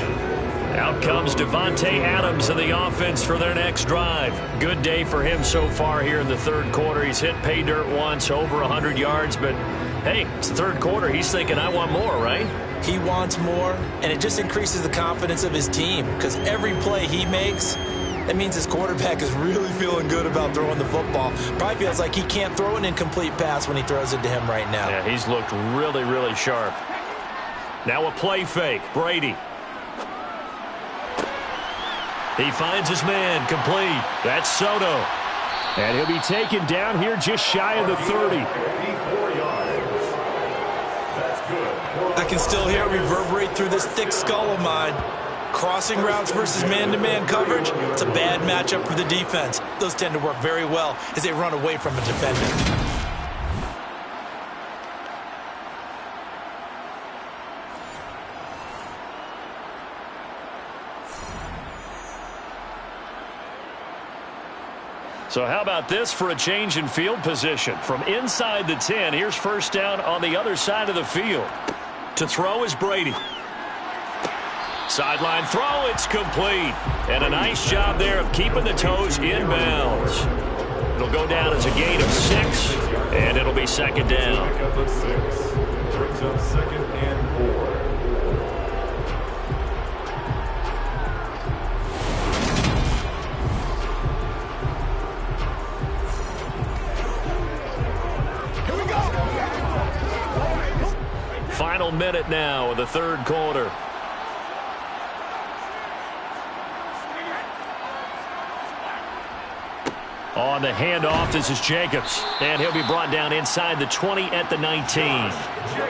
Out comes Devontae Adams in the offense for their next drive. Good day for him so far here in the 3rd quarter. He's hit pay dirt once, over 100 yards, but hey, it's the 3rd quarter. He's thinking, I want more, right? He wants more, and it just increases the confidence of his team because every play he makes, that means his quarterback is really feeling good about throwing the football. Probably feels like he can't throw an incomplete pass when he throws it to him right now. Yeah, he's looked really, really sharp. Now a play fake. Brady. He finds his man, complete. That's Soto. And he'll be taken down here just shy of the 30. I can still hear it reverberate through this thick skull of mine. Crossing routes versus man-to-man coverage, it's a bad matchup for the defense. Those tend to work very well as they run away from a defender. So how about this for a change in field position? From inside the 10, here's first down on the other side of the field. To throw is Brady. Sideline throw, it's complete. And a nice job there of keeping the toes in bounds. It'll go down as a gain of 6, and it'll be second down. Second and 6. Brings up 2nd and 4. Final minute now of the third quarter. On the handoff, this is Jacobs. And he'll be brought down inside the 20 at the 19.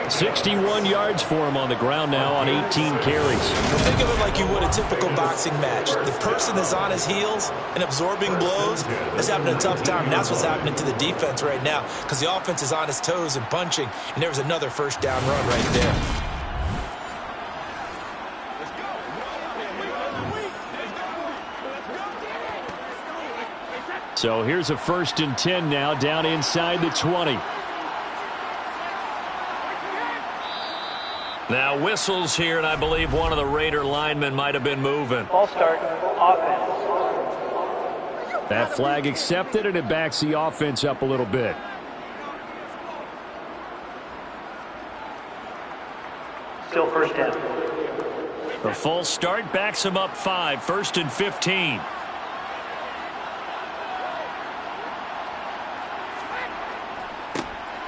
61 yards for him on the ground now on 18 carries. Well, think of it like you would a typical boxing match. The person is on his heels and absorbing blows is having a tough time. And that's what's happening to the defense right now because the offense is on his toes and punching. And there was another first down run right there. So here's a 1st and 10 now down inside the 20. Now whistles here, and I believe one of the Raider linemen might have been moving. Ball start, offense. That flag accepted, and it backs the offense up a little bit. Still first down. The false start backs him up 5, 1st and 15.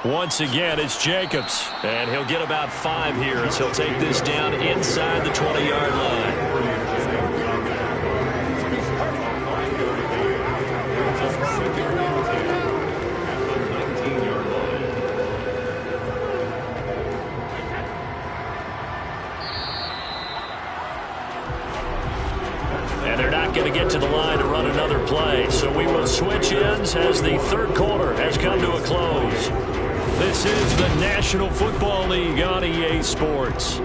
Once again, it's Jacobs. And he'll get about 5 here as he'll take this down inside the 20-yard line. And they're not going to get to the line to run another play. So we will switch ends as the third quarter has come to a close. This is the National Football League on EA Sports.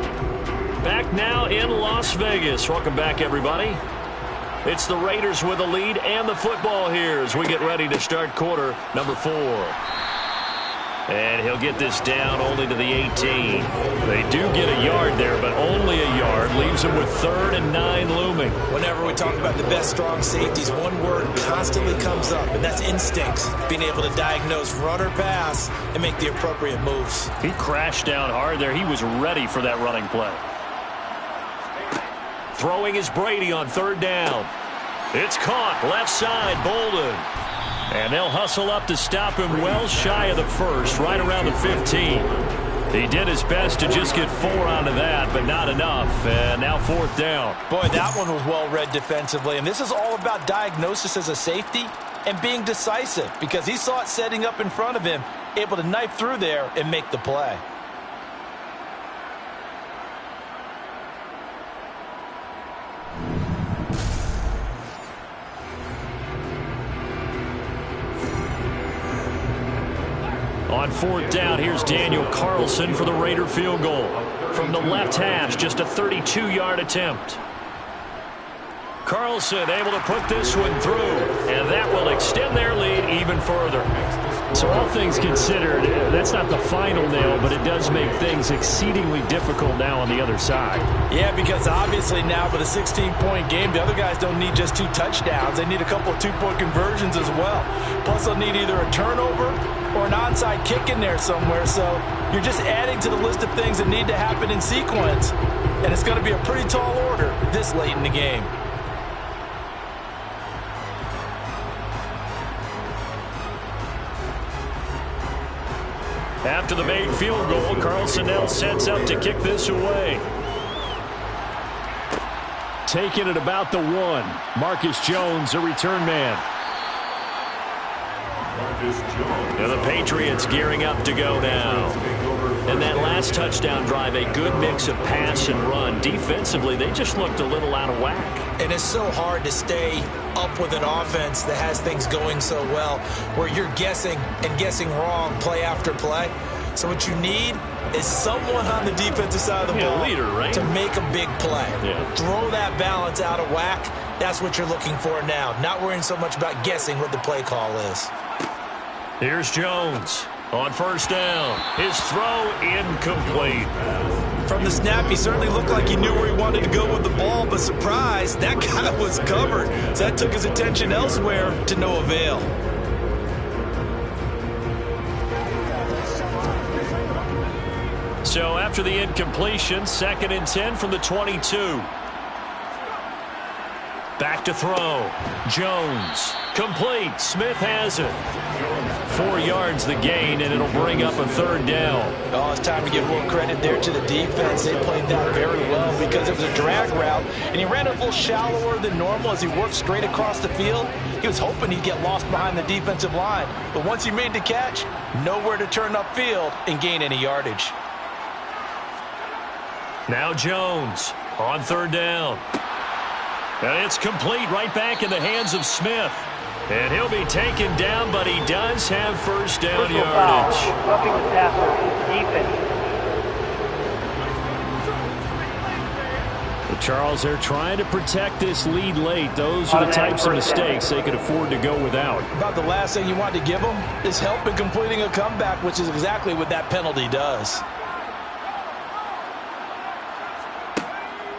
Back now in Las Vegas. Welcome back, everybody. It's the Raiders with the lead and the football here as we get ready to start quarter number 4. And he'll get this down only to the 18. They do get a yard there, but only a yard. Leaves him with 3rd and 9 looming. Whenever we talk about the best strong safeties, one word constantly comes up, and that's instincts. Being able to diagnose run or pass and make the appropriate moves. He crashed down hard there. He was ready for that running play. Throwing is Brady on 3rd down. It's caught. Left side, Bolden. And they'll hustle up to stop him well shy of the 1st, right around the 15. He did his best to just get 4 onto that, but not enough. And now 4th down. Boy, that one was well read defensively. And this is all about diagnosis as a safety and being decisive because he saw it setting up in front of him, able to knife through there and make the play. On 4th down, here's Daniel Carlson for the Raider field goal. From the left hash, just a 32-yard attempt. Carlson able to put this one through, and that will extend their lead even further. So all things considered, that's not the final nail, but it does make things exceedingly difficult now on the other side. Yeah, because obviously now with a 16-point game, the other guys don't need just 2 touchdowns. They need a couple of 2-point conversions as well. Plus, they'll need either a turnover or an onside kick in there somewhere. So you're just adding to the list of things that need to happen in sequence. And it's going to be a pretty tall order this late in the game. After the made field goal, Carlson now sets up to kick this away. Taking it about the 1. Marcus Jones, a return man. And the Patriots gearing up to go now. And that last touchdown drive, a good mix of pass and run. Defensively, they just looked a little out of whack. And it's so hard to stay up with an offense that has things going so well, where you're guessing and guessing wrong play after play. So what you need is someone on the defensive side of the ball leader, right? to make a big play. Yeah. Throw that balance out of whack. That's what you're looking for now. Not worrying so much about guessing what the play call is. Here's Jones on 1st down. His throw incomplete. From the snap, he certainly looked like he knew where he wanted to go with the ball, but surprise, that guy was covered. So that took his attention elsewhere to no avail. So after the incompletion, 2nd and 10 from the 22. Back to throw. Jones. Complete. Smith has it. 4 yards the gain, and it'll bring up a 3rd down. Oh, it's time to give a little credit there to the defense. They played that very well because it was a drag route, and he ran it a little shallower than normal as he worked straight across the field. He was hoping he'd get lost behind the defensive line, but once he made the catch, nowhere to turn upfield and gain any yardage. Now Jones on 3rd down. And it's complete right back in the hands of Smith. And he'll be taken down, but he does have 1st down yardage. Foul. Roughing the passer. Defense. Well, Charles, they're trying to protect this lead late. Those are the types of mistakes they could afford to go without. About the last thing you want to give them is help in completing a comeback, which is exactly what that penalty does.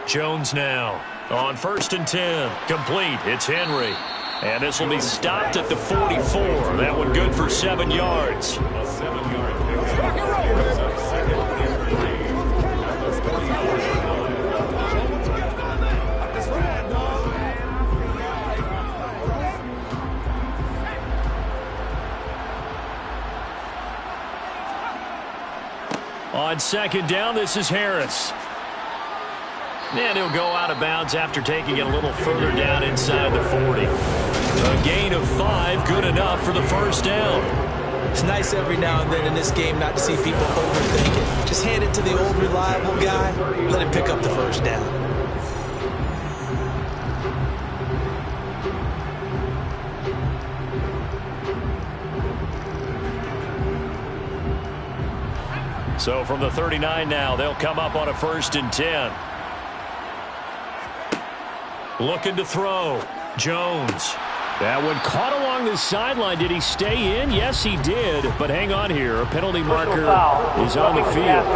Jones now on 1st and 10. Complete. It's Henry. And this will be stopped at the 44. That one good for 7 yards. On 2nd down, this is Harris. And he'll go out of bounds after taking it a little further down inside the 40. A gain of 5, good enough for the 1st down. It's nice every now and then in this game not to see people overthink it. Just hand it to the old reliable guy, let him pick up the 1st down. So from the 39 now, they'll come up on a 1st and 10. Looking to throw. Jones. That one caught along the sideline. Did he stay in? Yes, he did. But hang on here. A penalty marker is on the field.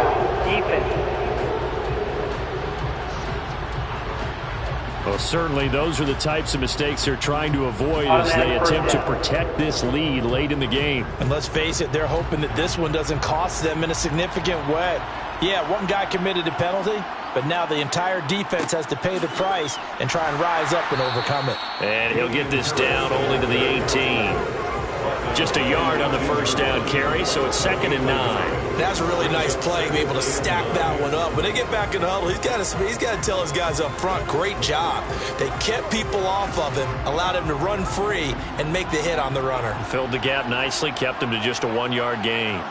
Well, certainly those are the types of mistakes they're trying to avoid as they attempt to protect this lead late in the game. And let's face it, they're hoping that this one doesn't cost them in a significant way. Yeah, one guy committed a penalty, but now the entire defense has to pay the price and try and rise up and overcome it. And he'll get this down only to the 18. Just a yard on the 1st down carry, so it's 2nd and 9. That's a really nice play, be able to stack that one up. When they get back in the huddle, he's got to tell his guys up front, great job. They kept people off of him, allowed him to run free and make the hit on the runner. Filled the gap nicely, kept him to just a 1-yard gain.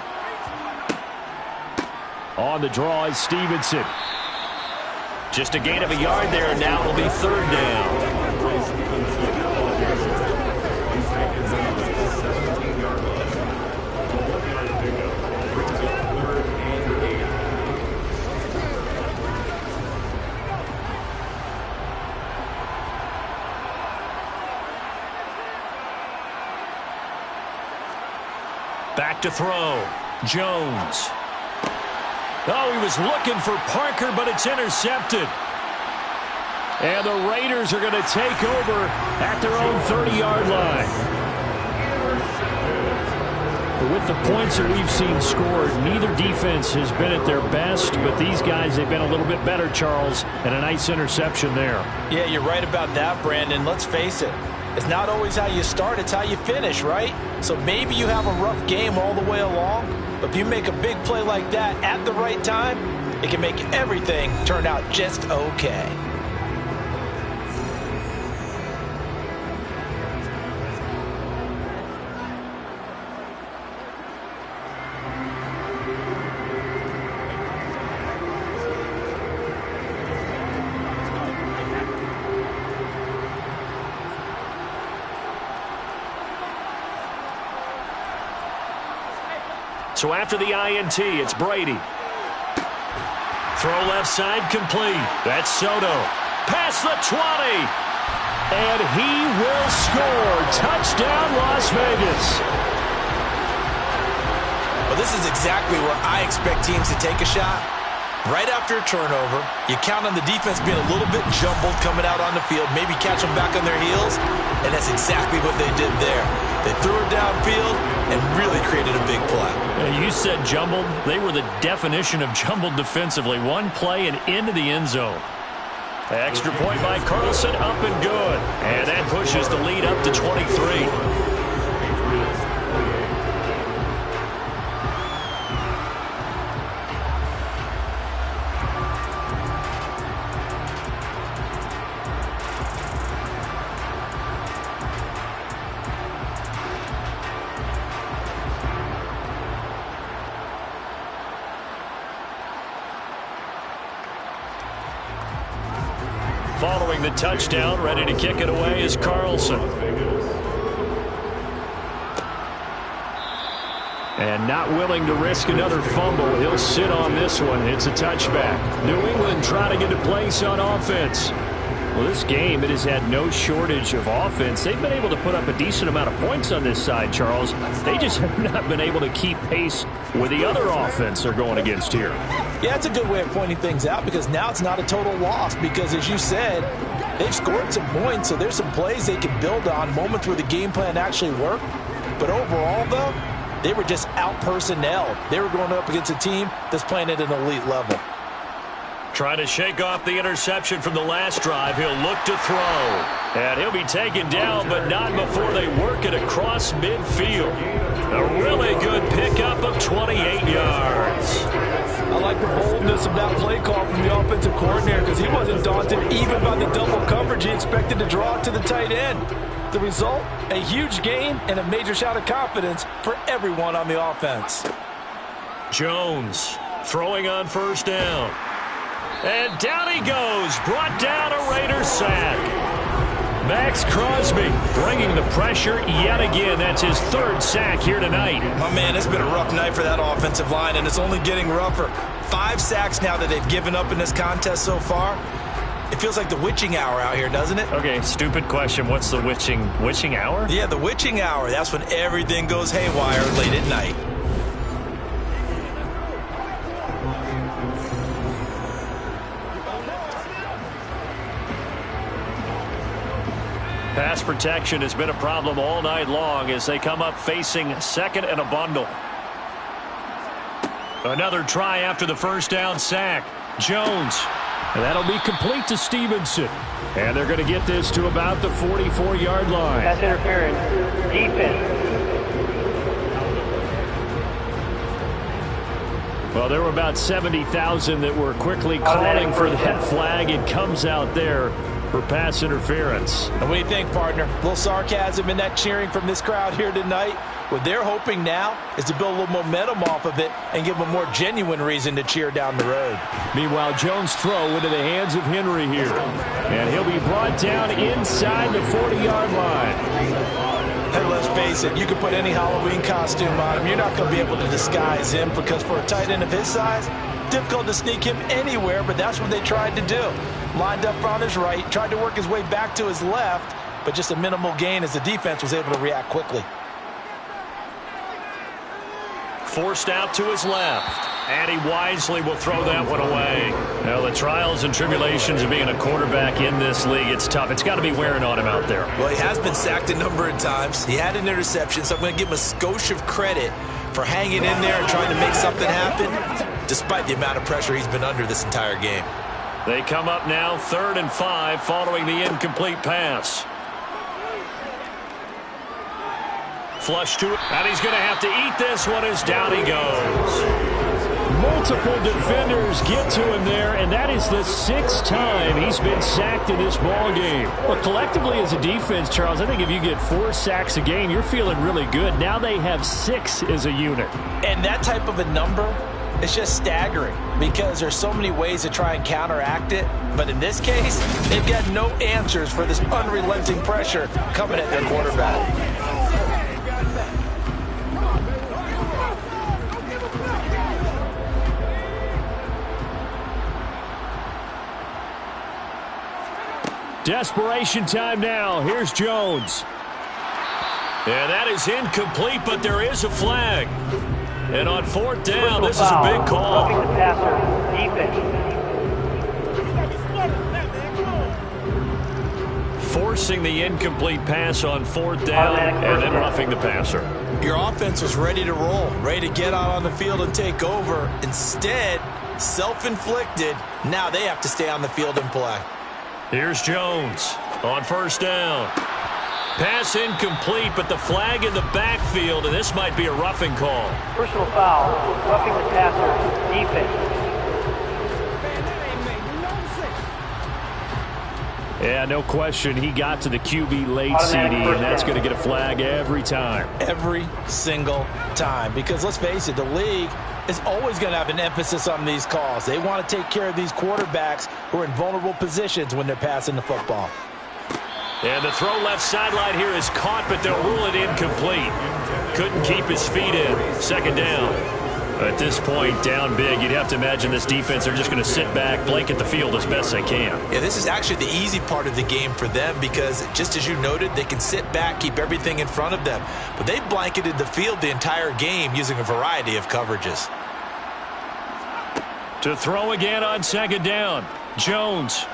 On the draw is Stevenson. Just a gain of a yard there, and now it'll be 3rd down. Back to throw. Jones. Oh, he was looking for Parker, but it's intercepted. And the Raiders are going to take over at their own 30-yard line. With the points that we've seen scored, neither defense has been at their best, but these guys, they've been a little bit better, Charles, and a nice interception there. Yeah, you're right about that, Brandon. Let's face it. It's not always how you start, it's how you finish, right? So maybe you have a rough game all the way along, but if you make a big play like that at the right time, it can make everything turn out just okay. So after the INT, it's Brady. Throw left side complete. That's Soto. Past the 20. And he will score. Touchdown, Las Vegas. Well, this is exactly where I expect teams to take a shot. Right after a turnover, you count on the defense being a little bit jumbled coming out on the field, maybe catch them back on their heels, and that's exactly what they did there. They threw it downfield and really created a big play. You said jumbled. They were the definition of jumbled defensively. One play and into the end zone. Extra point by Carlson, up and good. And that pushes the lead up to 23. Following the touchdown, ready to kick it away is Carlson. And not willing to risk another fumble. He'll sit on this one. It's a touchback. New England trying to get a place on offense. Well, this game, it has had no shortage of offense. They've been able to put up a decent amount of points on this side, Charles. They just have not been able to keep pace with the other offense they're going against here. Yeah, it's a good way of pointing things out because now it's not a total loss because, as you said, they've scored some points, so there's some plays they can build on, moments where the game plan actually worked. But overall, though, they were just out-personnelled. They were going up against a team that's playing at an elite level. Trying to shake off the interception from the last drive. He'll look to throw. And he'll be taken down, but not before they work it across midfield. A really good pickup of 28 yards. I like the boldness of that play call from the offensive coordinator because he wasn't daunted even by the double coverage he expected to draw it to the tight end. The result, a huge gain and a major shout of confidence for everyone on the offense. Jones throwing on first down. And down he goes, brought down a Raider sack. Max Crosby bringing the pressure yet again. That's his third sack here tonight. My man, it's been a rough night for that offensive line, and it's only getting rougher. 5 sacks now that they've given up in this contest so far. It feels like the witching hour out here, doesn't it? Okay, stupid question. What's the witching hour? Yeah, the witching hour. That's when everything goes haywire late at night. Pass protection has been a problem all night long as they come up facing second and a bundle. Another try after the first down sack. Jones. And that'll be complete to Stevenson. And they're going to get this to about the 44-yard line. Pass interference. Defense. Well, there were about 70,000 that were quickly calling for that flag. It comes out there for pass interference. And what do you think, partner? A little sarcasm in that cheering from this crowd here tonight. What they're hoping now is to build a little momentum off of it and give them a more genuine reason to cheer down the road. Meanwhile, Jones' throw into the hands of Henry here. And he'll be brought down inside the 40-yard line. And let's face it, you can put any Halloween costume on him. You're not going to be able to disguise him because for a tight end of his size, difficult to sneak him anywhere, but that's what they tried to do. Lined up on his right, tried to work his way back to his left, but just a minimal gain as the defense was able to react quickly. Forced out to his left. And he wisely will throw that one away. Well, the trials and tribulations of being a quarterback in this league, it's tough. It's got to be wearing on him out there. Well, he has been sacked a number of times. He had an interception, so I'm going to give him a skosh of credit for hanging in there and trying to make something happen, despite the amount of pressure he's been under this entire game. They come up now 3rd and 5 following the incomplete pass. Flush to it, and he's going to have to eat this one as down he goes. Multiple defenders get to him there, and that is the 6th time he's been sacked in this ball game. Well, collectively as a defense, Charles, I think if you get 4 sacks a game, you're feeling really good. Now they have 6 as a unit. And that type of a number, it's just staggering because there's so many ways to try and counteract it. But in this case, they've got no answers for this unrelenting pressure coming at their quarterback. Desperation time now. Here's Jones. And that is incomplete, but there is a flag. And on fourth down, this is a big call. Roughing the passer, defense. Forcing the incomplete pass on fourth down and then roughing the passer. Your offense was ready to roll, ready to get out on the field and take over. Instead, self-inflicted. Now they have to stay on the field and play. Here's Jones on first down. Pass incomplete, but the flag in the backfield, and this might be a roughing call. Personal foul, roughing the passer, defense. Yeah, no question. He got to the QB late, CD, and that's going to get a flag every time. Every single time. Because let's face it, the league is always going to have an emphasis on these calls. They want to take care of these quarterbacks who are in vulnerable positions when they're passing the football. And the throw left sideline here is caught, but they'll rule it incomplete. Couldn't keep his feet in. Second down. At this point, down big, you'd have to imagine this defense are just going to sit back, blanket the field as best they can. Yeah, this is actually the easy part of the game for them because, just as you noted, they can sit back, keep everything in front of them. But they've blanketed the field the entire game using a variety of coverages. To throw again on second down. Jones.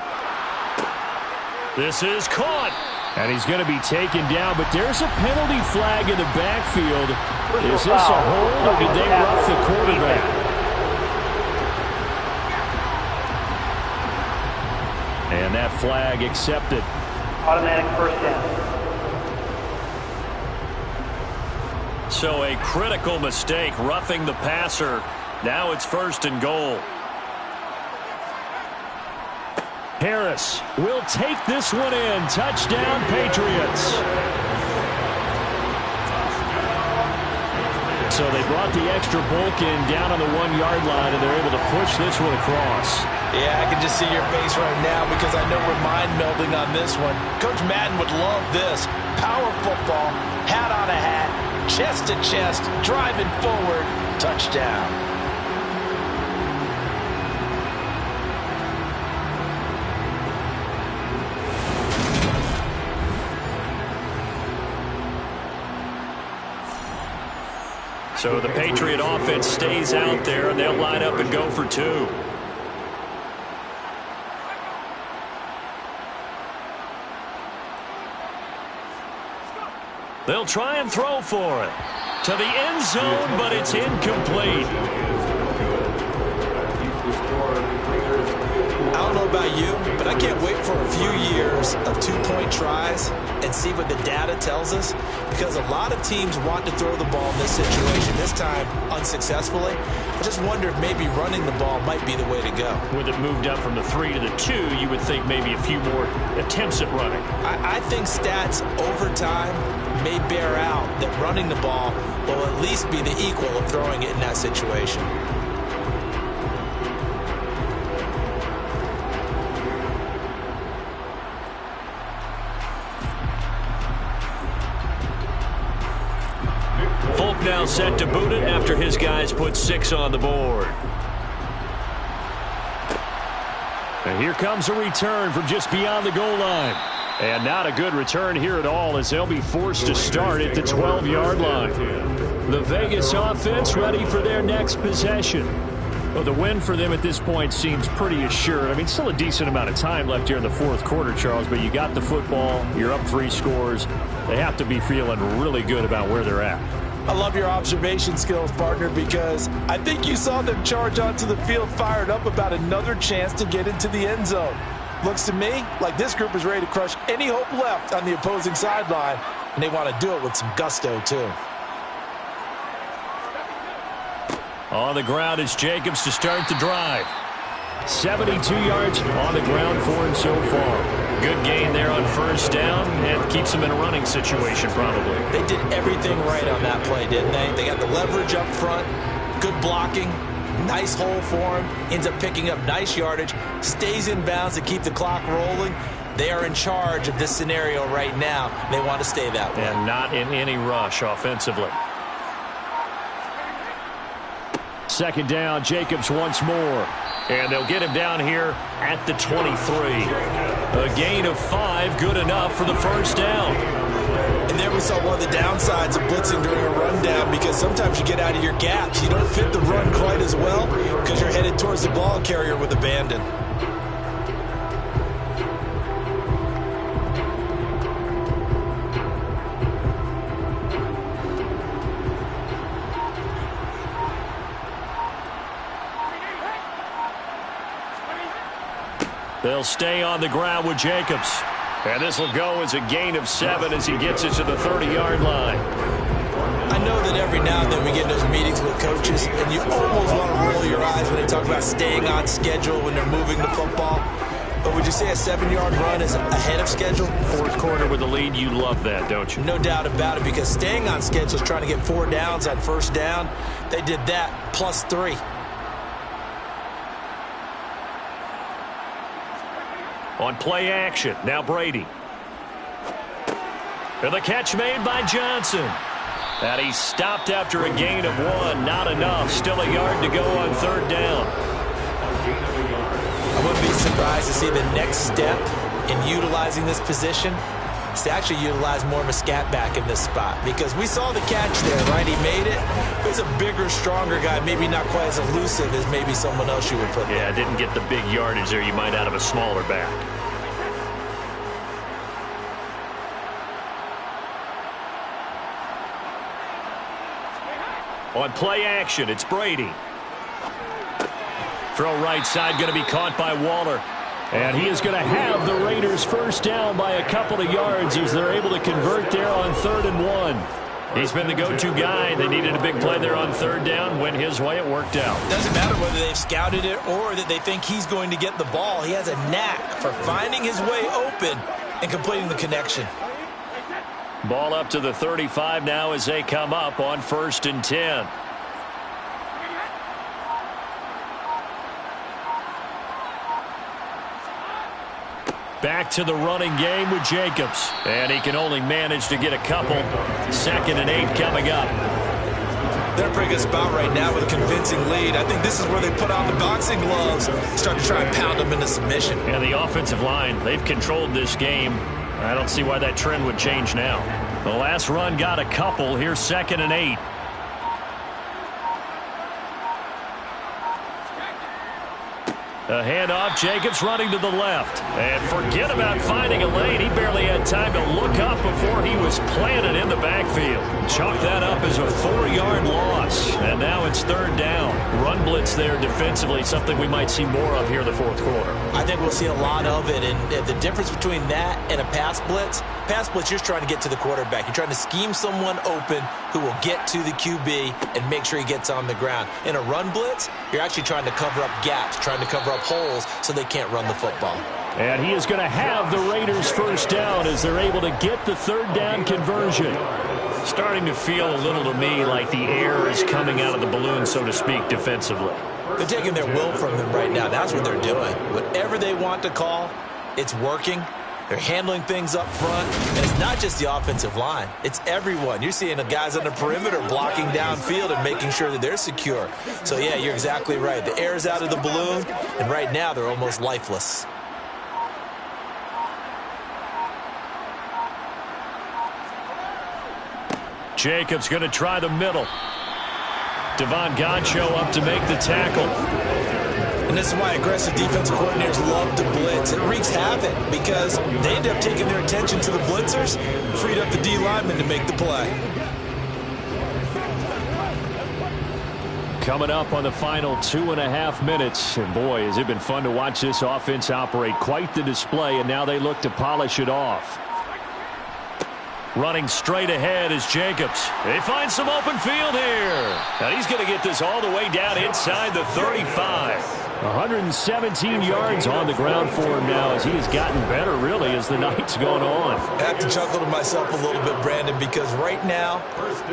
This is caught. And he's going to be taken down, but there's a penalty flag in the backfield. Is this a hold, or did they rough the quarterback? And that flag accepted. Automatic first down. So a critical mistake, roughing the passer. Now it's first and goal. Harris will take this one in. Touchdown, Patriots. So they brought the extra bulk in down on the 1-yard line, and they're able to push this one across. Yeah, I can just see your face right now because I know we're mind-melding on this one. Coach Madden would love this. Power football, hat on a hat, chest to chest, driving forward, touchdown. So the Patriot offense stays out there, and they'll line up and go for two. They'll try and throw for it. To the end zone, but it's incomplete. I don't know about you, but I can't wait for a few years of two-point tries and see what the data tells us, because a lot of teams want to throw the ball in this situation, this time unsuccessfully. I just wonder if maybe running the ball might be the way to go. With it moved up from the 3 to the 2, you would think maybe a few more attempts at running. I think stats over time may bear out that running the ball will at least be the equal of throwing it in that situation. Folk now set to boot it after his guys put 6 on the board. And here comes a return from just beyond the goal line. And not a good return here at all, as they'll be forced to start at the 12-yard line. The Vegas offense ready for their next possession. Well, the win for them at this point seems pretty assured. I mean, still a decent amount of time left here in the fourth quarter, Charles, but you got the football, you're up 3 scores. They have to be feeling really good about where they're at. I love your observation skills, partner, because I think you saw them charge onto the field fired up about another chance to get into the end zone. Looks to me like this group is ready to crush any hope left on the opposing sideline, and they want to do it with some gusto, too. On the ground is Jacobs to start the drive. 72 yards on the ground for him so far. Good gain there on first down, and keeps him in a running situation probably. They did everything right on that play, didn't they? They got the leverage up front, good blocking, nice hole for him, ends up picking up nice yardage, stays in bounds to keep the clock rolling. They are in charge of this scenario right now. They want to stay that way. And not in any rush offensively. Second down, Jacobs once more. And they'll get him down here at the 23. A gain of 5, good enough for the first down. And there we saw one of the downsides of blitzing during a rundown because sometimes you get out of your gaps. You don't fit the run quite as well because you're headed towards the ball carrier with abandon. They'll stay on the ground with Jacobs. And this will go as a gain of 7 as he gets it to the 30-yard line. I know that every now and then we get in those meetings with coaches, and you almost want to roll your eyes when they talk about staying on schedule when they're moving the football. But would you say a 7-yard run is ahead of schedule? Fourth quarter with the lead, you love that, don't you? No doubt about it, because staying on schedule is trying to get 4 downs on first down. They did that, plus 3. On play action, now Brady. And the catch made by Johnson. And he stopped after a gain of 1. Not enough. Still a yard to go on third down. I wouldn't be surprised to see the next step in utilizing this position is to actually utilize more of a scat back in this spot. Because we saw the catch there, right? He made it. But he's a bigger, stronger guy. Maybe not quite as elusive as maybe someone else you would put there. Yeah, didn't get the big yardage there you might out of a smaller back. On play action, it's Brady. Throw right side going to be caught by Waller. And he is going to have the Raiders first down by a couple of yards as they're able to convert there on 3rd and 1. He's been the go-to guy. They needed a big play there on third down. Went his way, it worked out. Doesn't matter whether they've scouted it or that they think he's going to get the ball. He has a knack for finding his way open and completing the connection. Ball up to the 35 now as they come up on 1st and 10. Back to the running game with Jacobs. And he can only manage to get a couple. 2nd and 8 coming up. They're in a pretty good spot right now with a convincing lead. I think this is where they put on the boxing gloves, start to try and pound them into submission. And the offensive line, they've controlled this game. I don't see why that trend would change now. The last run got a couple. Here's 2nd and 8. A handoff, Jacobs running to the left. And forget about finding a lane. He barely had time to look up before he was planted in the backfield. Chalk that up as a 4-yard loss. And now it's 3rd down. Run blitz there defensively, something we might see more of here in the 4th quarter. I think we'll see a lot of it. And the difference between that and a pass blitz, you're trying to get to the quarterback. You're trying to scheme someone open who will get to the QB and make sure he gets on the ground. In a run blitz, you're actually trying to cover up gaps, trying to cover up holes so they can't run the football. And he is going to have the Raiders first down as they're able to get the 3rd down conversion. Starting to feel a little to me like the air is coming out of the balloon, so to speak, defensively. They're taking their will from them right now. That's what they're doing. Whatever they want to call, it's working. They're handling things up front, and it's not just the offensive line. It's everyone. You're seeing the guys on the perimeter blocking downfield and making sure that they're secure. So, yeah, you're exactly right. The air's out of the balloon, and right now they're almost lifeless. Jacobs going to try the middle. Devon Godcho up to make the tackle. And this is why aggressive defensive coordinators love to blitz. It wreaks havoc because they end up taking their attention to the blitzers, freed up the D lineman to make the play. Coming up on the final 2.5 minutes. And boy, has it been fun to watch this offense operate. Quite the display, and now they look to polish it off. Running straight ahead is Jacobs. They find some open field here. And he's going to get this all the way down inside the 35. 117 yards on the ground for him now as he has gotten better, really, as the night's gone on. I have to chuckle to myself a little bit, Brandon, because right now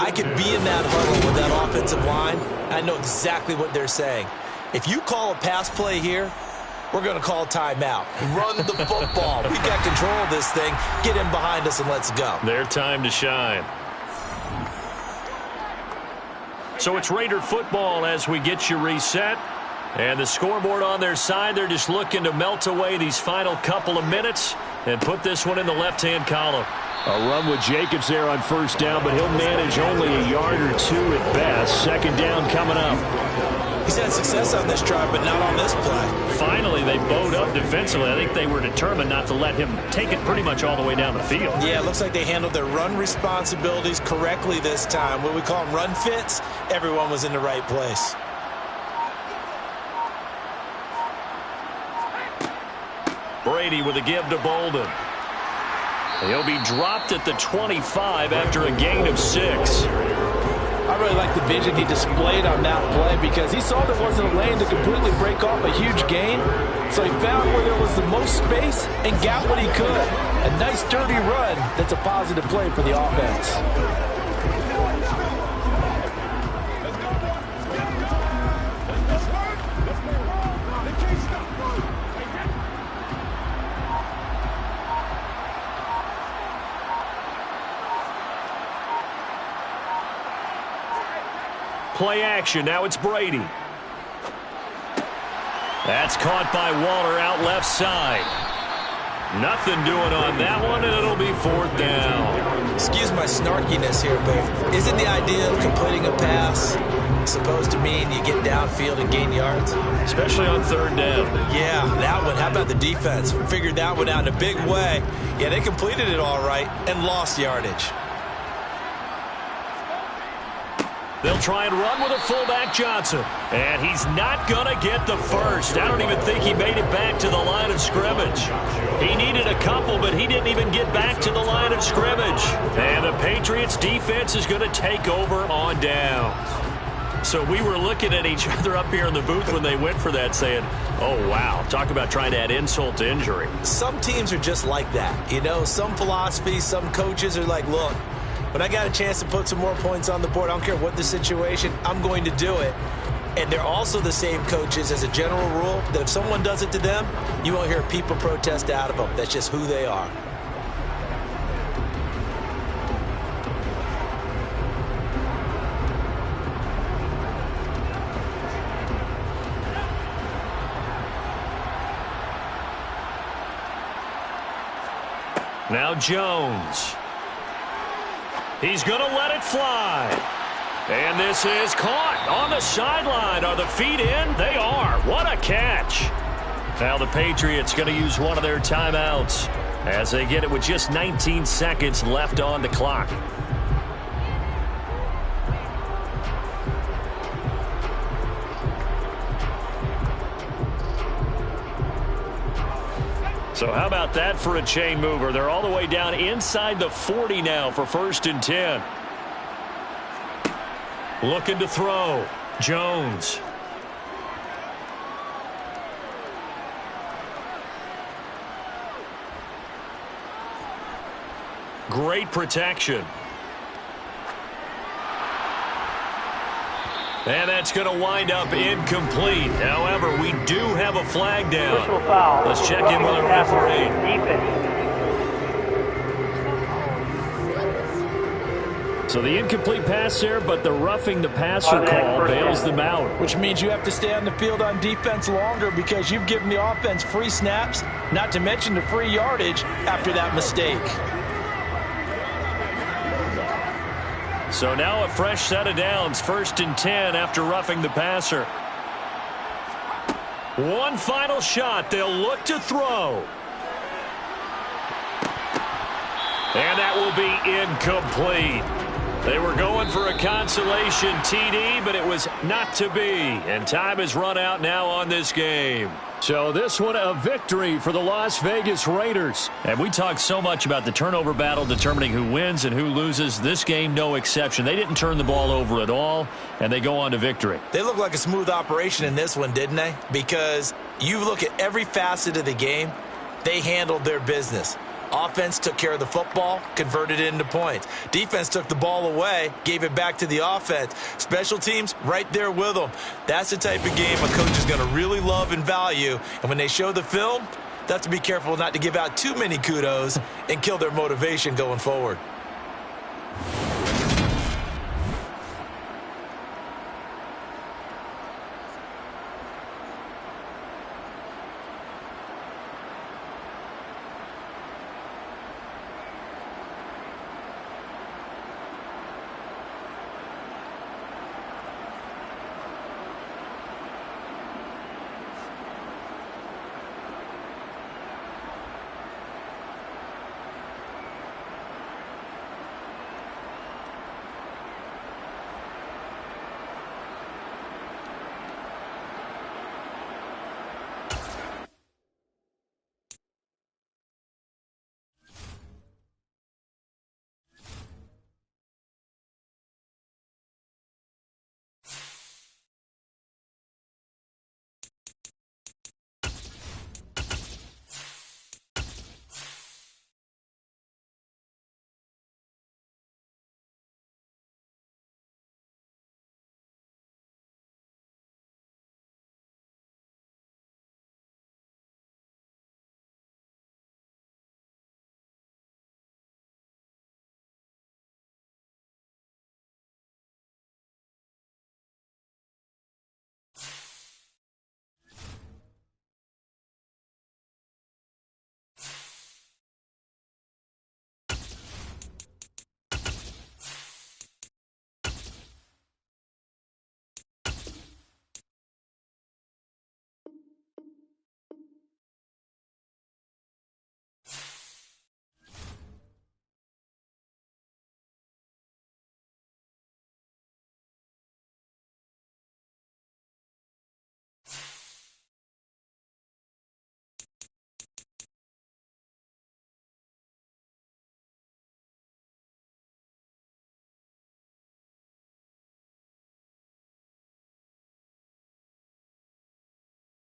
I could be in that huddle with that offensive line. I know exactly what they're saying. If you call a pass play here, we're going to call timeout. Run the football. We got control of this thing. Get in behind us and let's go. Their time to shine. So it's Raider football as we get you reset. And the scoreboard on their side, they're just looking to melt away these final couple of minutes and put this one in the left-hand column. A run with Jacobs there on first down, but he'll manage only a yard or two at best. Second down coming up. He's had success on this drive, but not on this play. Finally, they bowed up defensively. I think they were determined not to let him take it pretty much all the way down the field. Yeah, it looks like they handled their run responsibilities correctly this time. What we call them run fits, everyone was in the right place. Brady with a give to Bolden. He'll be dropped at the 25 after a gain of 6. I really like the vision he displayed on that play because he saw there wasn't a lane to completely break off a huge gain. So he found where there was the most space and got what he could. A nice, dirty run that's a positive play for the offense. Play action. Now it's Brady. That's caught by Waller out left side. Nothing doing on that one, and it'll be 4th down. Excuse my snarkiness here, but isn't the idea of completing a pass supposed to mean you get downfield and gain yards? Especially on 3rd down. Yeah, that one. How about the defense? Figured that one out in a big way. Yeah, they completed it all right and lost yardage. They'll try and run with a fullback, Johnson. And he's not going to get the first. I don't even think he made it back to the line of scrimmage. He needed a couple, but he didn't even get back to the line of scrimmage. And the Patriots defense is going to take over on downs. So we were looking at each other up here in the booth when they went for that saying, oh, wow, talk about trying to add insult to injury. Some teams are just like that. You know, some philosophies, some coaches are like, look, when I got a chance to put some more points on the board, I don't care what the situation, I'm going to do it. And they're also the same coaches as a general rule that if someone does it to them, you won't hear people protest out of them. That's just who they are. Now Jones. He's going to let it fly. And this is caught on the sideline. Are the feet in? They are. What a catch. Now the Patriots going to use one of their timeouts as they get it with just 19 seconds left on the clock. So how about that for a chain mover? They're all the way down inside the 40 now for 1st and 10. Looking to throw. Jones. Great protection. And that's going to wind up incomplete. However, we do have a flag down. Personal foul. Let's check in with our referee. Defense. So the incomplete pass there, but the roughing the passer call bails them out. Which means you have to stay on the field on defense longer because you've given the offense free snaps, not to mention the free yardage after that mistake. So now a fresh set of downs, 1st and 10 after roughing the passer. One final shot. They'll look to throw. And that will be incomplete. They were going for a consolation TD, but it was not to be. And time has run out now on this game. So this one a victory for the Las Vegas Raiders. And we talked so much about the turnover battle determining who wins and who loses. This game, no exception. They didn't turn the ball over at all, and they go on to victory. They look like a smooth operation in this one, didn't they? Because you look at every facet of the game, they handled their business. Offense took care of the football, converted it into points. Defense took the ball away, gave it back to the offense. Special teams, right there with them. That's the type of game a coach is going to really love and value. And when they show the film, they have to be careful not to give out too many kudos and kill their motivation going forward.